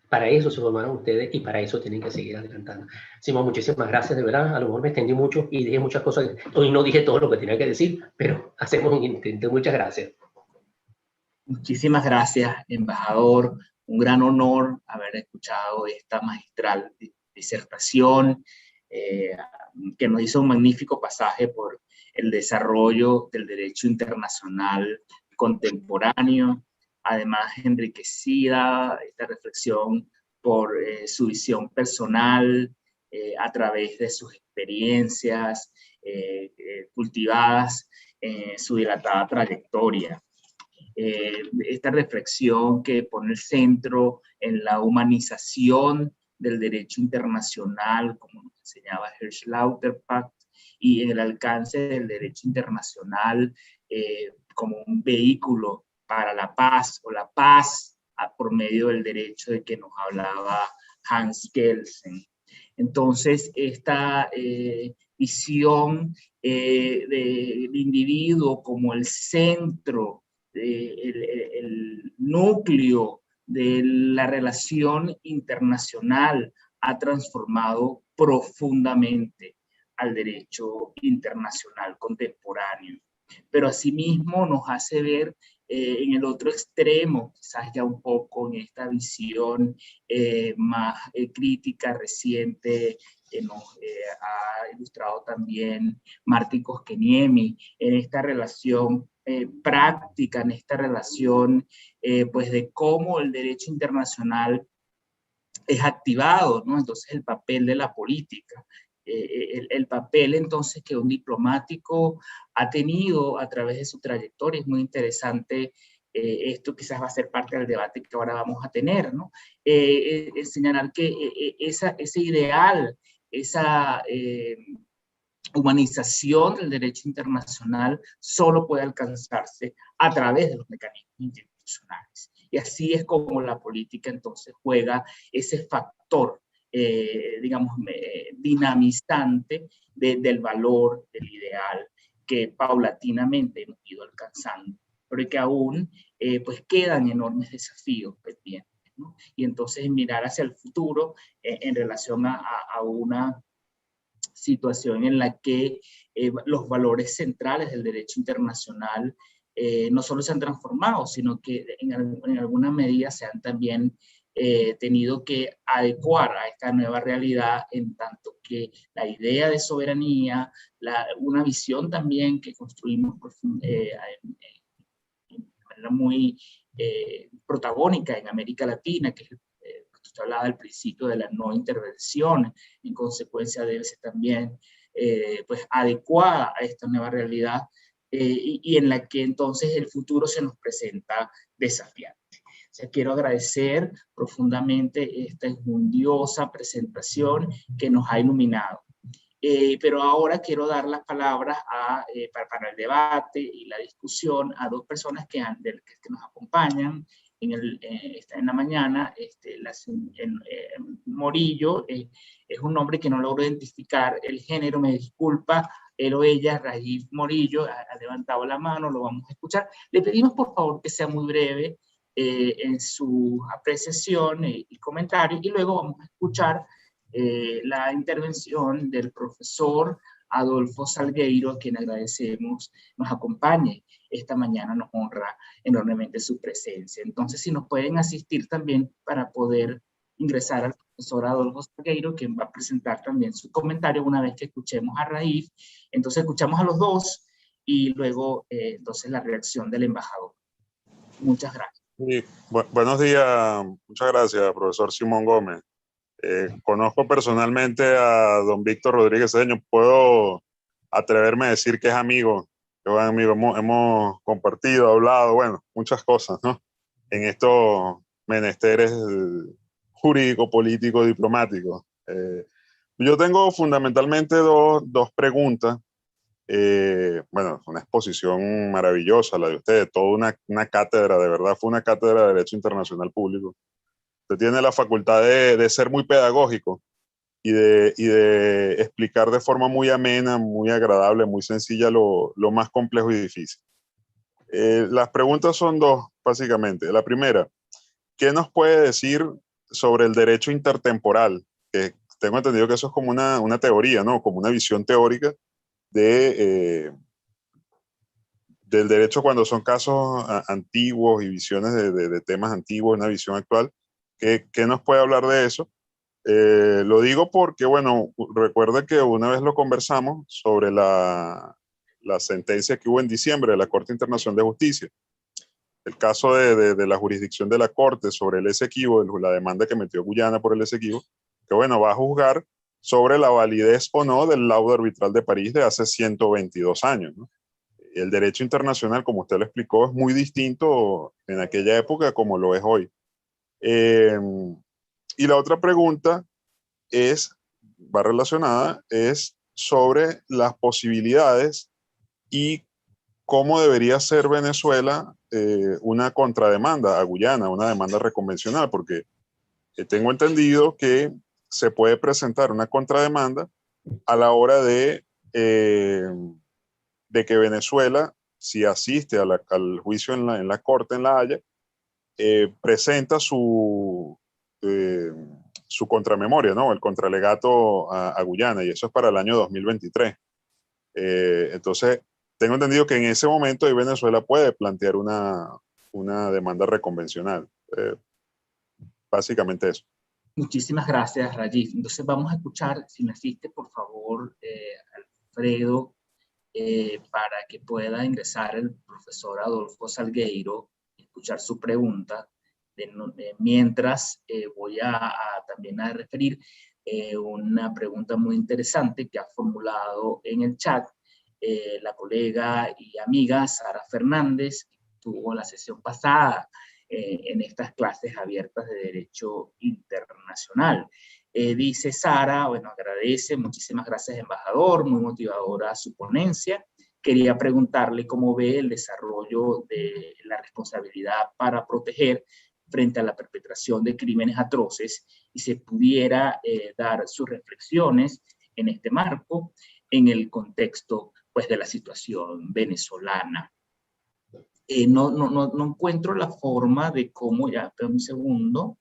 para eso se formaron ustedes y para eso tienen que seguir adelantando. Simón, muchísimas gracias, de verdad. A lo mejor me extendí mucho y dije muchas cosas. Hoy no dije todo lo que tenía que decir, pero hacemos un intento. Muchas gracias. Muchísimas gracias, embajador. Un gran honor haber escuchado esta magistral disertación que nos hizo un magnífico pasaje por el desarrollo del derecho internacional contemporáneo, además enriquecida esta reflexión por su visión personal a través de sus experiencias cultivadas en su dilatada trayectoria. Esta reflexión que pone el centro en la humanización del derecho internacional, como nos enseñaba Hersch-Lauterpacht, y en el alcance del derecho internacional como un vehículo para la paz, o la paz por medio del derecho de que nos hablaba Hans Kelsen. Entonces, esta visión del individuo como el centro, el núcleo de la relación internacional ha transformado profundamente al derecho internacional contemporáneo. Pero asimismo nos hace ver en el otro extremo, quizás ya un poco en esta visión más crítica reciente que nos ha ilustrado también Martí Koskeniemi, en esta relación práctica, en esta relación pues de cómo el derecho internacional es activado, ¿no? Entonces el papel de la política, el papel entonces que un diplomático ha tenido a través de su trayectoria, es muy interesante. Esto quizás va a ser parte del debate que ahora vamos a tener, ¿no? Señalar que ese ideal, esa humanización del derecho internacional solo puede alcanzarse a través de los mecanismos institucionales. Y así es como la política entonces juega ese factor, digamos, dinamizante del valor, del ideal, que paulatinamente hemos ido alcanzando, pero que aún pues quedan enormes desafíos pendientes, ¿no? Y entonces mirar hacia el futuro en relación a una situación en la que los valores centrales del derecho internacional no solo se han transformado, sino que en alguna medida se han también tenido que adecuar a esta nueva realidad, en tanto que la idea de soberanía, una visión también que construimos de manera muy protagónica en América Latina, que es usted hablaba al principio de la no intervención, en consecuencia debe ser también pues adecuada a esta nueva realidad y en la que entonces el futuro se nos presenta desafiante. O sea, quiero agradecer profundamente esta enjundiosa presentación que nos ha iluminado. Pero ahora quiero dar las palabras para el debate y la discusión a dos personas que nos acompañan en la mañana. Morillo es un nombre que no logro identificar el género, me disculpa, él o ella, Rajiv Morillo, ha levantado la mano, lo vamos a escuchar. Le pedimos por favor que sea muy breve en su apreciación y comentario, y luego vamos a escuchar la intervención del profesor Adolfo Salgueiro, a quien agradecemos nos acompañe esta mañana, nos honra enormemente su presencia. Entonces, si nos pueden asistir también para poder ingresar al profesor Adolfo Salgueiro, quien va a presentar también su comentario una vez que escuchemos a Raif. Entonces, escuchamos a los dos y luego, entonces, la reacción del embajador. Muchas gracias. Sí, buenos días, muchas gracias, profesor Simón Gómez. Conozco personalmente a don Víctor Rodríguez Cedeño, puedo atreverme a decir que es amigo, hemos compartido, hablado, bueno, muchas cosas, ¿no? En estos menesteres jurídico, político, diplomático. Yo tengo fundamentalmente dos preguntas. Bueno, una exposición maravillosa la de ustedes, toda una cátedra, de verdad fue una cátedra de Derecho Internacional Público. Usted tiene la facultad de ser muy pedagógico y de explicar de forma muy amena, muy agradable, muy sencilla lo más complejo y difícil. Las preguntas son dos, básicamente. La primera, ¿qué nos puede decir sobre el derecho intertemporal? Que tengo entendido que eso es como una teoría, ¿no? Como una visión teórica del derecho cuando son casos antiguos y visiones de temas antiguos, una visión actual. ¿Qué nos puede hablar de eso? Lo digo porque, bueno, recuerda que una vez lo conversamos sobre la sentencia que hubo en diciembre de la Corte Internacional de Justicia. El caso de la jurisdicción de la Corte sobre el Esequibo, la demanda que metió Guyana por el Esequibo, que bueno, va a juzgar sobre la validez o no del laudo arbitral de París de hace 122 años, ¿no? El derecho internacional, como usted lo explicó, es muy distinto en aquella época como lo es hoy. Y la otra pregunta va relacionada, es sobre las posibilidades y cómo debería ser Venezuela una contrademanda a Guyana, una demanda reconvencional, porque tengo entendido que se puede presentar una contrademanda a la hora de que Venezuela, si asiste al juicio en la Corte en La Haya, presenta su contramemoria, ¿no? El contralegato a Guyana, y eso es para el año 2023. Entonces, tengo entendido que en ese momento ahí Venezuela puede plantear una demanda reconvencional. Básicamente eso. Muchísimas gracias, Rajiv. Entonces vamos a escuchar, si me asiste, por favor, Alfredo, para que pueda ingresar el profesor Adolfo Salgueiro, escuchar su pregunta. Mientras voy también a referir una pregunta muy interesante que ha formulado en el chat la colega y amiga Sara Fernández, que tuvo la sesión pasada en estas clases abiertas de Derecho Internacional. Dice Sara, bueno, agradece, muchísimas gracias, embajador, muy motivadora su ponencia. Quería preguntarle cómo ve el desarrollo de la responsabilidad para proteger frente a la perpetración de crímenes atroces y se pudiera dar sus reflexiones en este marco, en el contexto pues, de la situación venezolana. No encuentro la forma de cómo, ya, espera un segundo,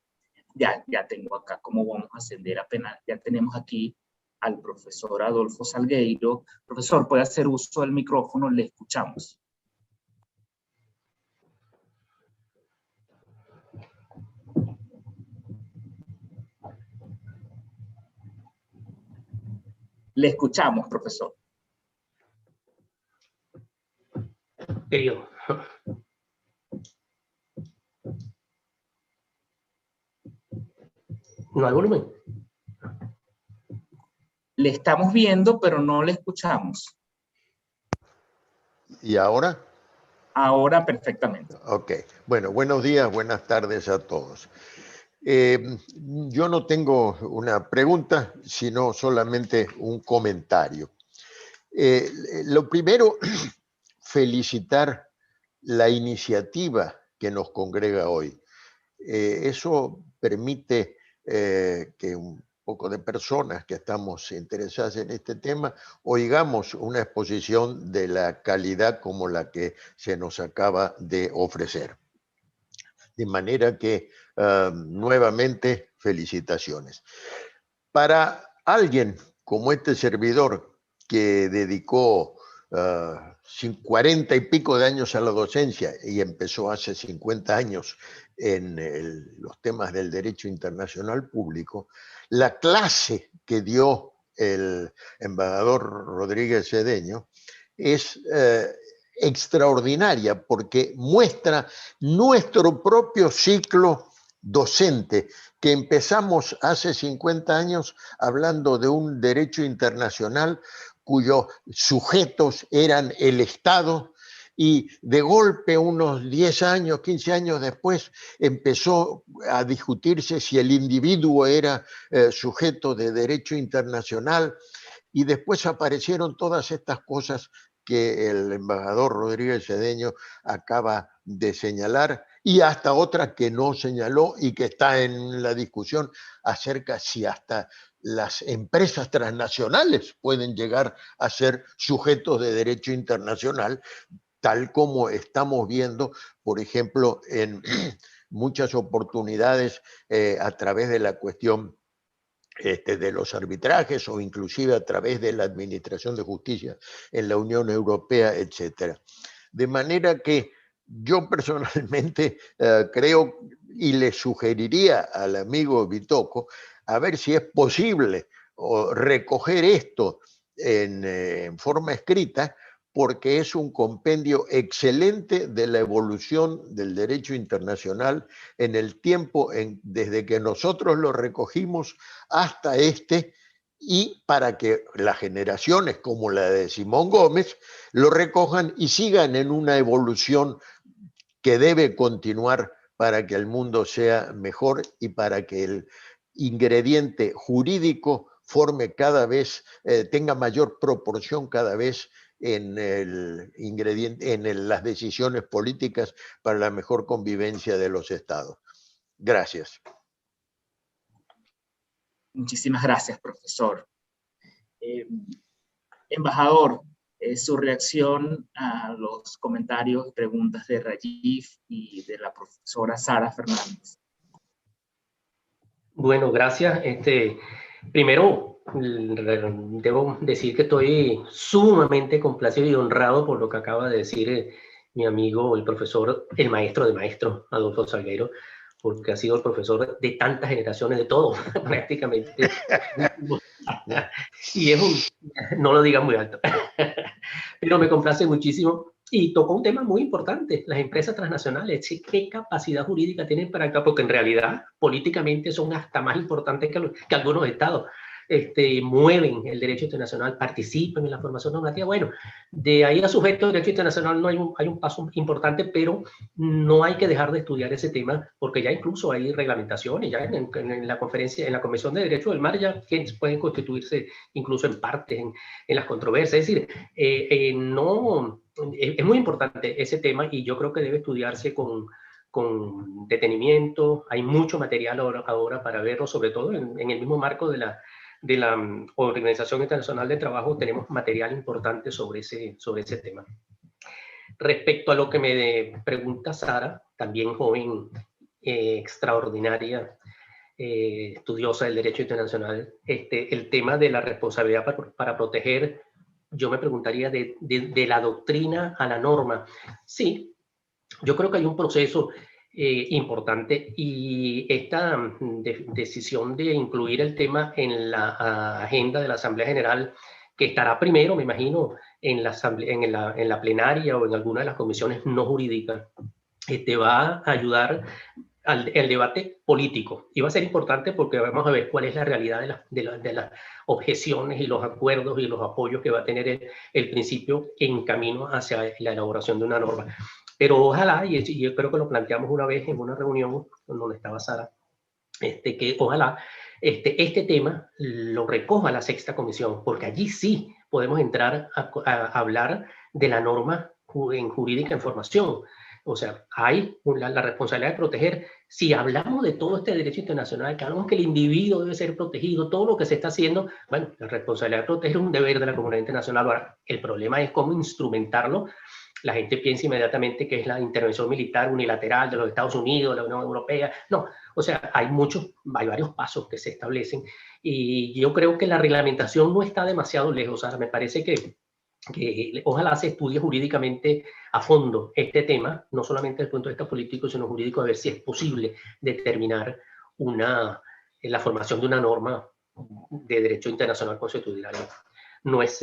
ya tengo acá cómo vamos a ascender apenas, ya tenemos aquí al profesor Adolfo Salgueiro. Profesor, puede hacer uso del micrófono, le escuchamos. Le escuchamos, profesor. Querido. ¿No hay volumen? Le estamos viendo, pero no le escuchamos. ¿Y ahora? Ahora perfectamente. Ok. Bueno, buenos días, buenas tardes a todos. Yo no tengo una pregunta, sino solamente un comentario. Lo primero, felicitar la iniciativa que nos congrega hoy. Eso permite que un poco de personas que estamos interesadas en este tema oigamos una exposición de la calidad como la que se nos acaba de ofrecer. De manera que, nuevamente, felicitaciones. Para alguien como este servidor que dedicó 40 y pico de años a la docencia y empezó hace 50 años en los temas del derecho internacional público, la clase que dio el embajador Rodríguez Cedeño es extraordinaria porque muestra nuestro propio ciclo docente que empezamos hace 50 años hablando de un derecho internacional cuyos sujetos eran el Estado, y de golpe unos 10 años, 15 años después empezó a discutirse si el individuo era sujeto de derecho internacional, y después aparecieron todas estas cosas que el embajador Rodríguez Cedeño acaba de señalar, y hasta otra que no señaló y que está en la discusión acerca si hasta las empresas transnacionales pueden llegar a ser sujetos de derecho internacional, tal como estamos viendo, por ejemplo, en muchas oportunidades a través de la cuestión de los arbitrajes o inclusive a través de la Administración de Justicia en la Unión Europea, etc. De manera que yo personalmente creo y le sugeriría al amigo Bitoco a ver si es posible recoger esto en forma escrita, porque es un compendio excelente de la evolución del derecho internacional en el tiempo desde que nosotros lo recogimos hasta y para que las generaciones como la de Simón Gómez lo recojan y sigan en una evolución que debe continuar para que el mundo sea mejor y para que el ingrediente jurídico forme cada vez, tenga mayor proporción cada vez en el ingrediente, las decisiones políticas para la mejor convivencia de los estados. Gracias. Muchísimas gracias, profesor. Embajador, su reacción a los comentarios y preguntas de Rajiv y de la profesora Sara Fernández. Bueno, gracias. Primero, debo decir que estoy sumamente complacido y honrado por lo que acaba de decir mi amigo, el profesor, el maestro de maestros, Adolfo Salgueiro, porque ha sido el profesor de tantas generaciones, de todo, prácticamente. Y no lo digan muy alto, pero me complace muchísimo. Y tocó un tema muy importante, las empresas transnacionales, qué capacidad jurídica tienen para acá, porque en realidad políticamente son hasta más importantes que algunos estados. Mueven el derecho internacional, participan en la formación normativa. Bueno, de ahí a sujeto del derecho internacional no hay un paso importante, pero no hay que dejar de estudiar ese tema, porque ya incluso hay reglamentaciones, ya en la conferencia, en la Convención de Derecho del Mar, ya quienes pueden constituirse incluso en partes, en las controversias. Es decir, no... Es muy importante ese tema y yo creo que debe estudiarse con detenimiento. Hay mucho material ahora para verlo, sobre todo en el mismo marco de la Organización Internacional de Trabajo. Tenemos material importante sobre ese tema. Respecto a lo que me pregunta Sara, también joven, extraordinaria, estudiosa del derecho internacional, el tema de la responsabilidad para proteger. Yo me preguntaría de la doctrina a la norma. Sí, yo creo que hay un proceso importante y esta decisión de incluir el tema en la agenda de la Asamblea General, que estará primero, me imagino, en la plenaria o en alguna de las comisiones no jurídicas, va a ayudar el debate político. Y va a ser importante porque vamos a ver cuál es la realidad de las objeciones y los acuerdos y los apoyos que va a tener el principio en camino hacia la elaboración de una norma. Pero ojalá, y yo creo que lo planteamos una vez en una reunión donde estaba Sara, que ojalá este tema lo recoja la sexta comisión, porque allí sí podemos entrar a hablar de la norma jurídica en formación. O sea, hay la responsabilidad de proteger. Si hablamos de todo este derecho internacional, que hablamos que el individuo debe ser protegido, todo lo que se está haciendo, bueno, la responsabilidad de proteger es un deber de la comunidad internacional. Ahora, el problema es cómo instrumentarlo. La gente piensa inmediatamente que es la intervención militar unilateral de los Estados Unidos, de la Unión Europea. No, o sea, hay varios pasos que se establecen y yo creo que la reglamentación no está demasiado lejos. O sea, me parece que ojalá se estudie jurídicamente a fondo este tema, no solamente desde el punto de vista político, sino jurídico, a ver si es posible determinar la formación de una norma de derecho internacional constitucional. No es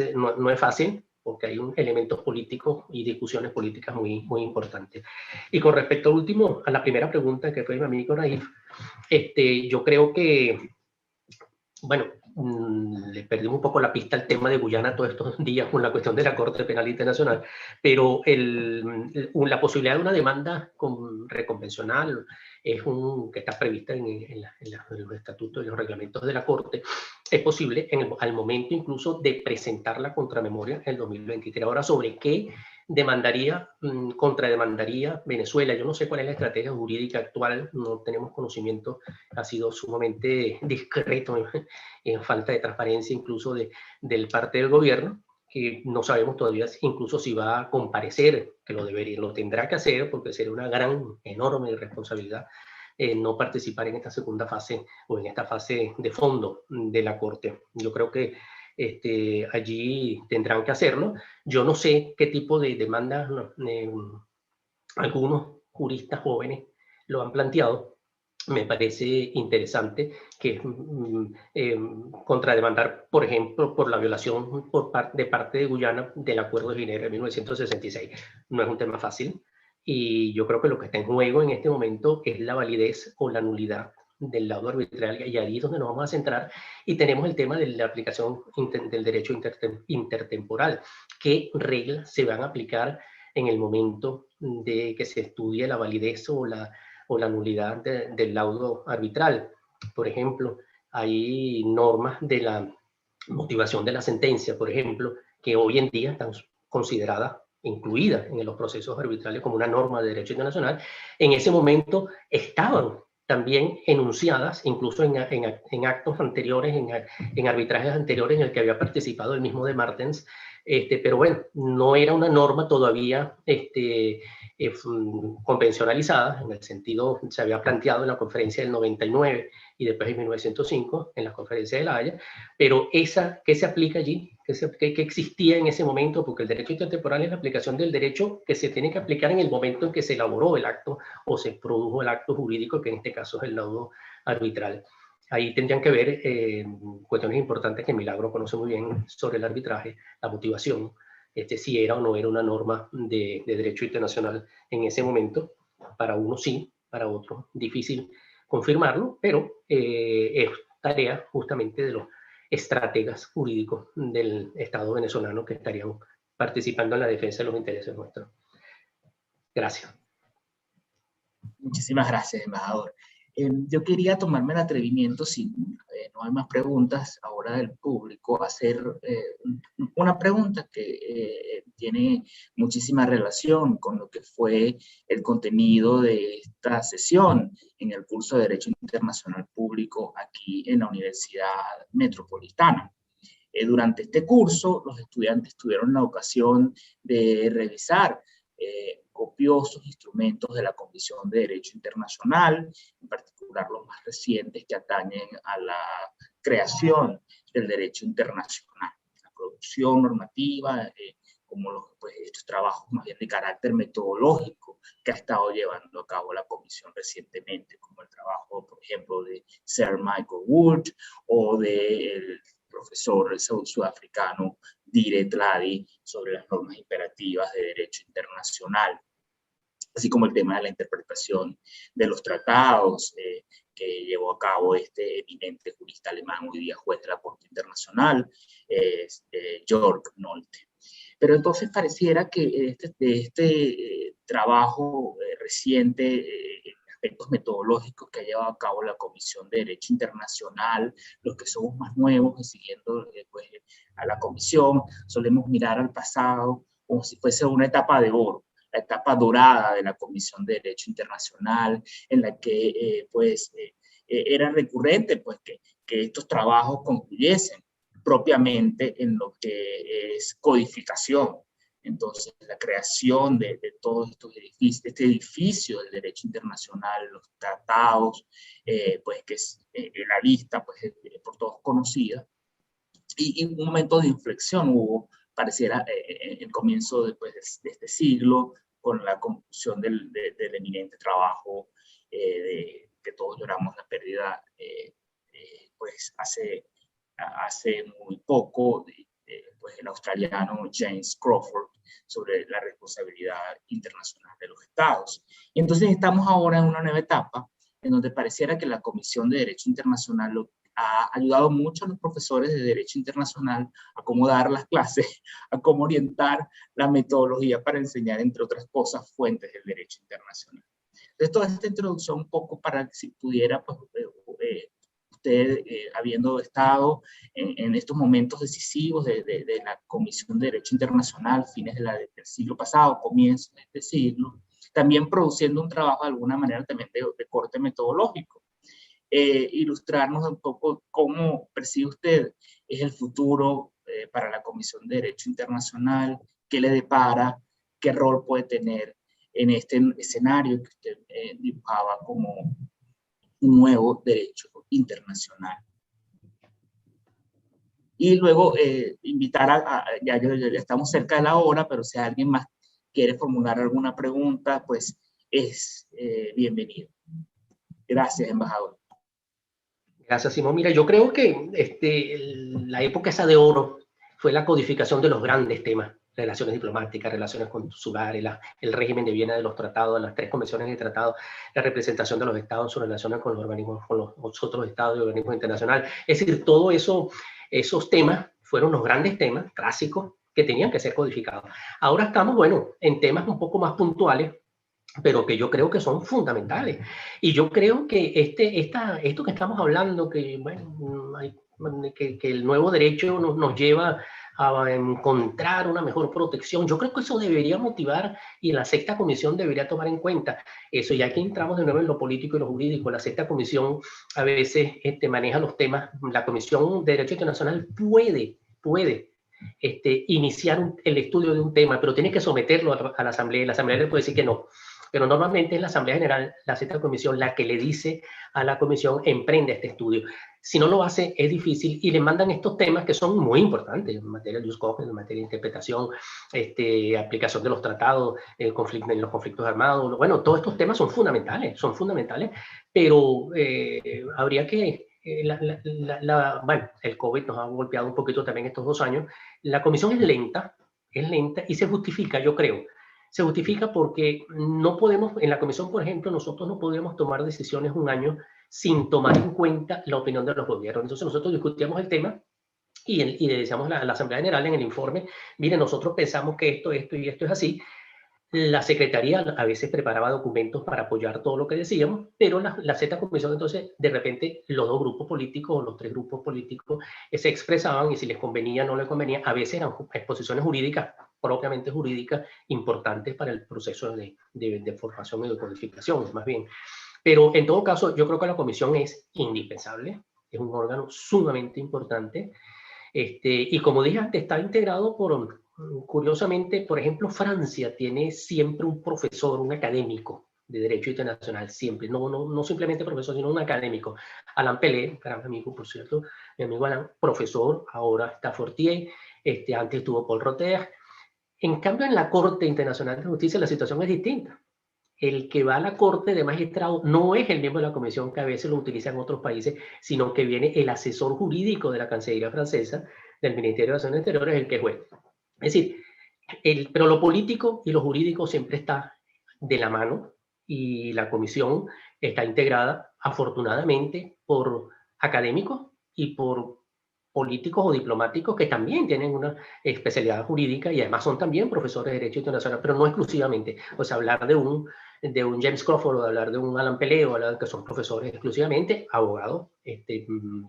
fácil, porque hay elementos políticos y discusiones políticas muy, muy importantes. Y con respecto al último, a la primera pregunta que fue mi amigo Raif, yo creo que, bueno, le perdimos un poco la pista al tema de Guyana todos estos días con la cuestión de la Corte Penal Internacional, pero la posibilidad de una demanda reconvencional que está prevista en los estatutos y los reglamentos de la Corte, es posible al momento incluso de presentar la contramemoria en el 2023. Ahora, ¿sobre qué contrademandaría Venezuela? Yo no sé cuál es la estrategia jurídica actual, no tenemos conocimiento, ha sido sumamente discreto en falta de transparencia incluso del parte del gobierno. que no sabemos todavía incluso si va a comparecer, que lo tendrá que hacer porque sería una gran, enorme irresponsabilidad no participar en esta segunda fase o en esta fase de fondo de la Corte. Yo creo que allí tendrán que hacerlo. Yo no sé qué tipo de demandas algunos juristas jóvenes lo han planteado. Me parece interesante que contrademandar, por ejemplo, por la violación de parte de Guyana del Acuerdo de Ginebra de 1966. No es un tema fácil y yo creo que lo que está en juego en este momento es la validez o la nulidad del laudo arbitral, y ahí es donde nos vamos a centrar, y tenemos el tema de la aplicación del derecho intertemporal. ¿Qué reglas se van a aplicar en el momento de que se estudie la validez o la nulidad del laudo arbitral? Por ejemplo, hay normas de la motivación de la sentencia, por ejemplo, que hoy en día están consideradas, incluidas en los procesos arbitrales como una norma de derecho internacional. En ese momento estaban también enunciadas, incluso en actos anteriores, en arbitrajes anteriores en el que había participado el mismo de Martens, pero bueno, no era una norma todavía convencionalizada, en el sentido, se había planteado en la conferencia del 99 y después en 1905, en la conferencia de La Haya, pero esa, ¿qué se aplica allí? ¿Qué existía en ese momento? Porque el derecho intertemporal es la aplicación del derecho que se tiene que aplicar en el momento en que se elaboró el acto o se produjo el acto jurídico, que en este caso es el laudo arbitral. Ahí tendrían que ver cuestiones importantes que Milagro conoce muy bien sobre el arbitraje, la motivación, si era o no era una norma de derecho internacional en ese momento. Para unos sí, para otros difícil confirmarlo, pero es tarea justamente de los estrategas jurídicos del Estado venezolano que estarían participando en la defensa de los intereses nuestros. Gracias. Muchísimas gracias, embajador. Yo quería tomarme el atrevimiento, si no hay más preguntas ahora del público, hacer una pregunta que tiene muchísima relación con lo que fue el contenido de esta sesión en el curso de Derecho Internacional Público aquí en la Universidad Metropolitana. Durante este curso, los estudiantes tuvieron la ocasión de revisar copiosos instrumentos de la Comisión de Derecho Internacional, en particular los más recientes que atañen a la creación del derecho internacional, la producción normativa, como estos trabajos más bien de carácter metodológico que ha estado llevando a cabo la Comisión recientemente, como el trabajo, por ejemplo, de Sir Michael Wood o del profesor sudafricano Dire Tladi sobre las normas imperativas de derecho internacional, así como el tema de la interpretación de los tratados que llevó a cabo este eminente jurista alemán, hoy día juez de la Corte Internacional, Jörg Nolte. Pero entonces pareciera que este trabajo reciente, aspectos metodológicos que ha llevado a cabo la Comisión de Derecho Internacional, los que somos más nuevos y siguiendo pues, a la Comisión, solemos mirar al pasado como si fuese una etapa de oro, la etapa dorada de la Comisión de Derecho Internacional, en la que era recurrente pues, que estos trabajos concluyesen propiamente en lo que es codificación. Entonces, la creación de todos estos edificios, este edificio del derecho internacional, los tratados, pues que es la lista, pues por todos conocida, y un momento de inflexión hubo, pareciera, el comienzo de este siglo, con la conclusión del eminente trabajo que todos lloramos la pérdida, pues hace muy poco, pues el australiano James Crawford, sobre la responsabilidad internacional de los estados. Y entonces estamos ahora en una nueva etapa en donde pareciera que la Comisión de Derecho Internacional ha ayudado mucho a los profesores de Derecho Internacional a cómo dar las clases, a cómo orientar la metodología para enseñar, entre otras cosas, fuentes del derecho internacional. Entonces, toda esta introducción un poco para que si pudiera, pues, usted, habiendo estado en estos momentos decisivos de la Comisión de Derecho Internacional, fines del siglo pasado, comienzos de este siglo, también produciendo un trabajo de alguna manera también de corte metodológico. Ilustrarnos un poco cómo percibe usted es el futuro para la Comisión de Derecho Internacional, qué le depara, qué rol puede tener en este escenario que usted dibujaba como un nuevo derecho internacional. Y luego invitar ya estamos cerca de la hora, pero si alguien más quiere formular alguna pregunta, pues es bienvenido. Gracias, embajador. Gracias, Simón. Mira, yo creo que la época esa de oro fue la codificación de los grandes temas: relaciones diplomáticas, relaciones consulares, el régimen de Viena de los tratados, las 3 convenciones de tratado, la representación de los estados en sus relaciones con los organismos, con los otros estados y organismos internacionales. Es decir, todo eso, esos temas fueron los grandes temas clásicos que tenían que ser codificados. Ahora estamos, bueno, en temas un poco más puntuales, pero que yo creo que son fundamentales. Y yo creo que esto que estamos hablando, que, bueno, que el nuevo derecho nos lleva a encontrar una mejor protección, yo creo que eso debería motivar, y la sexta comisión debería tomar en cuenta eso. Ya que entramos de nuevo en lo político y lo jurídico, la sexta comisión a veces maneja los temas. La Comisión de Derecho Internacional puede iniciar el estudio de un tema, pero tiene que someterlo a la Asamblea, y la Asamblea le puede decir que no. Pero normalmente es la Asamblea General, la sexta comisión, la que le dice a la comisión: emprende este estudio. Si no lo hace, es difícil, y le mandan estos temas que son muy importantes en materia de jus cogens, en materia de interpretación, aplicación de los tratados, en los conflictos armados. Bueno, todos estos temas son fundamentales, pero habría que... bueno, el COVID nos ha golpeado un poquito también estos 2 años. La comisión es lenta y se justifica, yo creo. Se justifica porque no podemos, en la comisión, por ejemplo, nosotros no podemos tomar decisiones un año sin tomar en cuenta la opinión de los gobiernos. Entonces nosotros discutíamos el tema y le decíamos a la Asamblea General en el informe: mire, nosotros pensamos que esto y esto es así. La Secretaría a veces preparaba documentos para apoyar todo lo que decíamos, pero la sexta comisión, entonces, de repente, los 2 grupos políticos o los 3 grupos políticos se expresaban, y si les convenía o no les convenía, a veces eran exposiciones jurídicas, propiamente jurídicas, importantes para el proceso de formación y de codificación, más bien. Pero en todo caso, yo creo que la comisión es indispensable, es un órgano sumamente importante, y como dije antes, está integrado curiosamente, por ejemplo, Francia tiene siempre un profesor, un académico de Derecho Internacional, siempre, no simplemente profesor, sino un académico. Alain Pelé, gran amigo, por cierto, mi amigo Alain, profesor, ahora está Fortier, antes estuvo Paul Rotter. En cambio, en la Corte Internacional de Justicia la situación es distinta. El que va a la Corte de Magistrados no es el miembro de la comisión, que a veces lo utiliza en otros países, sino que viene el asesor jurídico de la Cancillería francesa, del Ministerio de Relaciones Exteriores, el que es juez. Es decir, pero lo político y lo jurídico siempre está de la mano, y la comisión está integrada, afortunadamente, por académicos y por políticos o diplomáticos que también tienen una especialidad jurídica, y además son también profesores de Derecho Internacional, pero no exclusivamente. O sea, hablar de un James Crawford, o hablar de un Alain Pelé, o hablar que son profesores exclusivamente, abogados,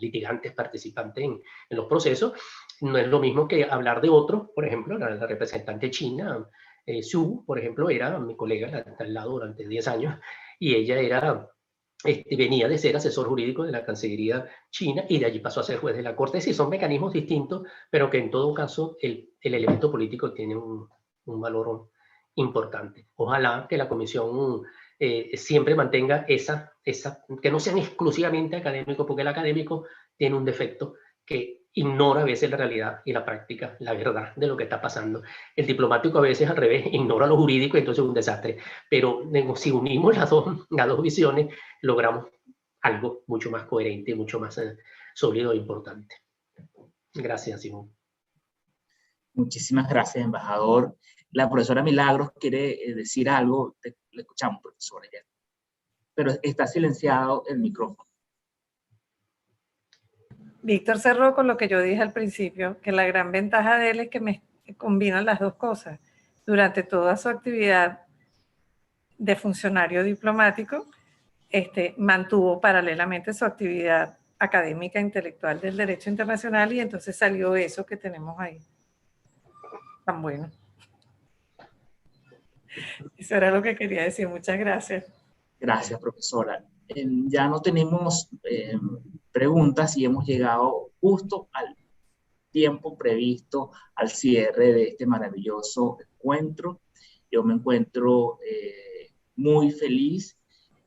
litigantes, participantes en los procesos, no es lo mismo que hablar de otros. Por ejemplo, la representante china, Xu, por ejemplo, era mi colega al lado durante 10 años, y ella venía de ser asesor jurídico de la Cancillería china, y de allí pasó a ser juez de la Corte. Sí, son mecanismos distintos, pero que en todo caso el elemento político tiene un valor importante. Ojalá que la comisión siempre mantenga que no sean exclusivamente académicos, porque el académico tiene un defecto, que ignora a veces la realidad y la práctica, la verdad de lo que está pasando. El diplomático a veces, al revés, ignora lo jurídico, y entonces es un desastre. Pero si unimos las dos visiones, logramos algo mucho más coherente, mucho más sólido e importante. Gracias, Simón. Muchísimas gracias, embajador. La profesora Milagros quiere decir algo. Le escuchamos, profesora, ya. Pero está silenciado el micrófono. Víctor cerró con lo que yo dije al principio, que la gran ventaja de él es que me combinan las 2 cosas. Durante toda su actividad de funcionario diplomático, mantuvo paralelamente su actividad académica intelectual del derecho internacional, y entonces salió eso que tenemos ahí. Tan bueno. Eso era lo que quería decir. Muchas gracias. Gracias, profesora. Ya no tenemos preguntas, y hemos llegado justo tiempo previsto al cierre de este maravilloso encuentro. Yo me encuentro muy feliz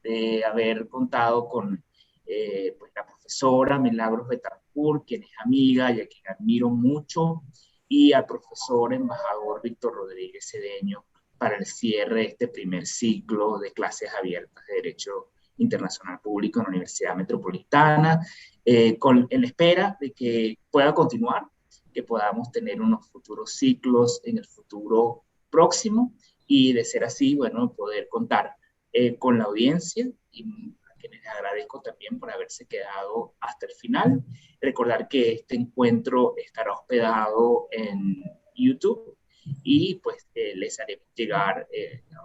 de haber contado con pues la profesora Milagros Betancourt, quien es amiga y a quien admiro mucho, y al profesor embajador Víctor Rodríguez Cedeño para el cierre de este primer ciclo de clases abiertas de Derecho Internacional Público en la Universidad Metropolitana, en espera de que pueda continuar, que podamos tener unos futuros ciclos en el futuro próximo, y de ser así, bueno, poder contar con la audiencia, y a quienes les agradezco también por haberse quedado hasta el final. Recordar que este encuentro estará hospedado en YouTube, y pues les haremos llegar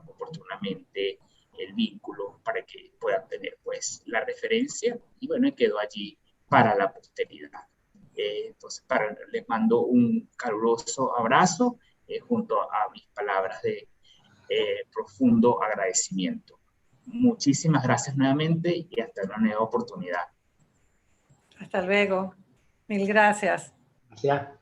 oportunamente el vínculo para que puedan tener pues la referencia, y bueno, quedó allí para la posteridad. Entonces, les mando un caluroso abrazo junto a mis palabras de profundo agradecimiento. Muchísimas gracias nuevamente y hasta una nueva oportunidad. Hasta luego. Mil gracias. Gracias.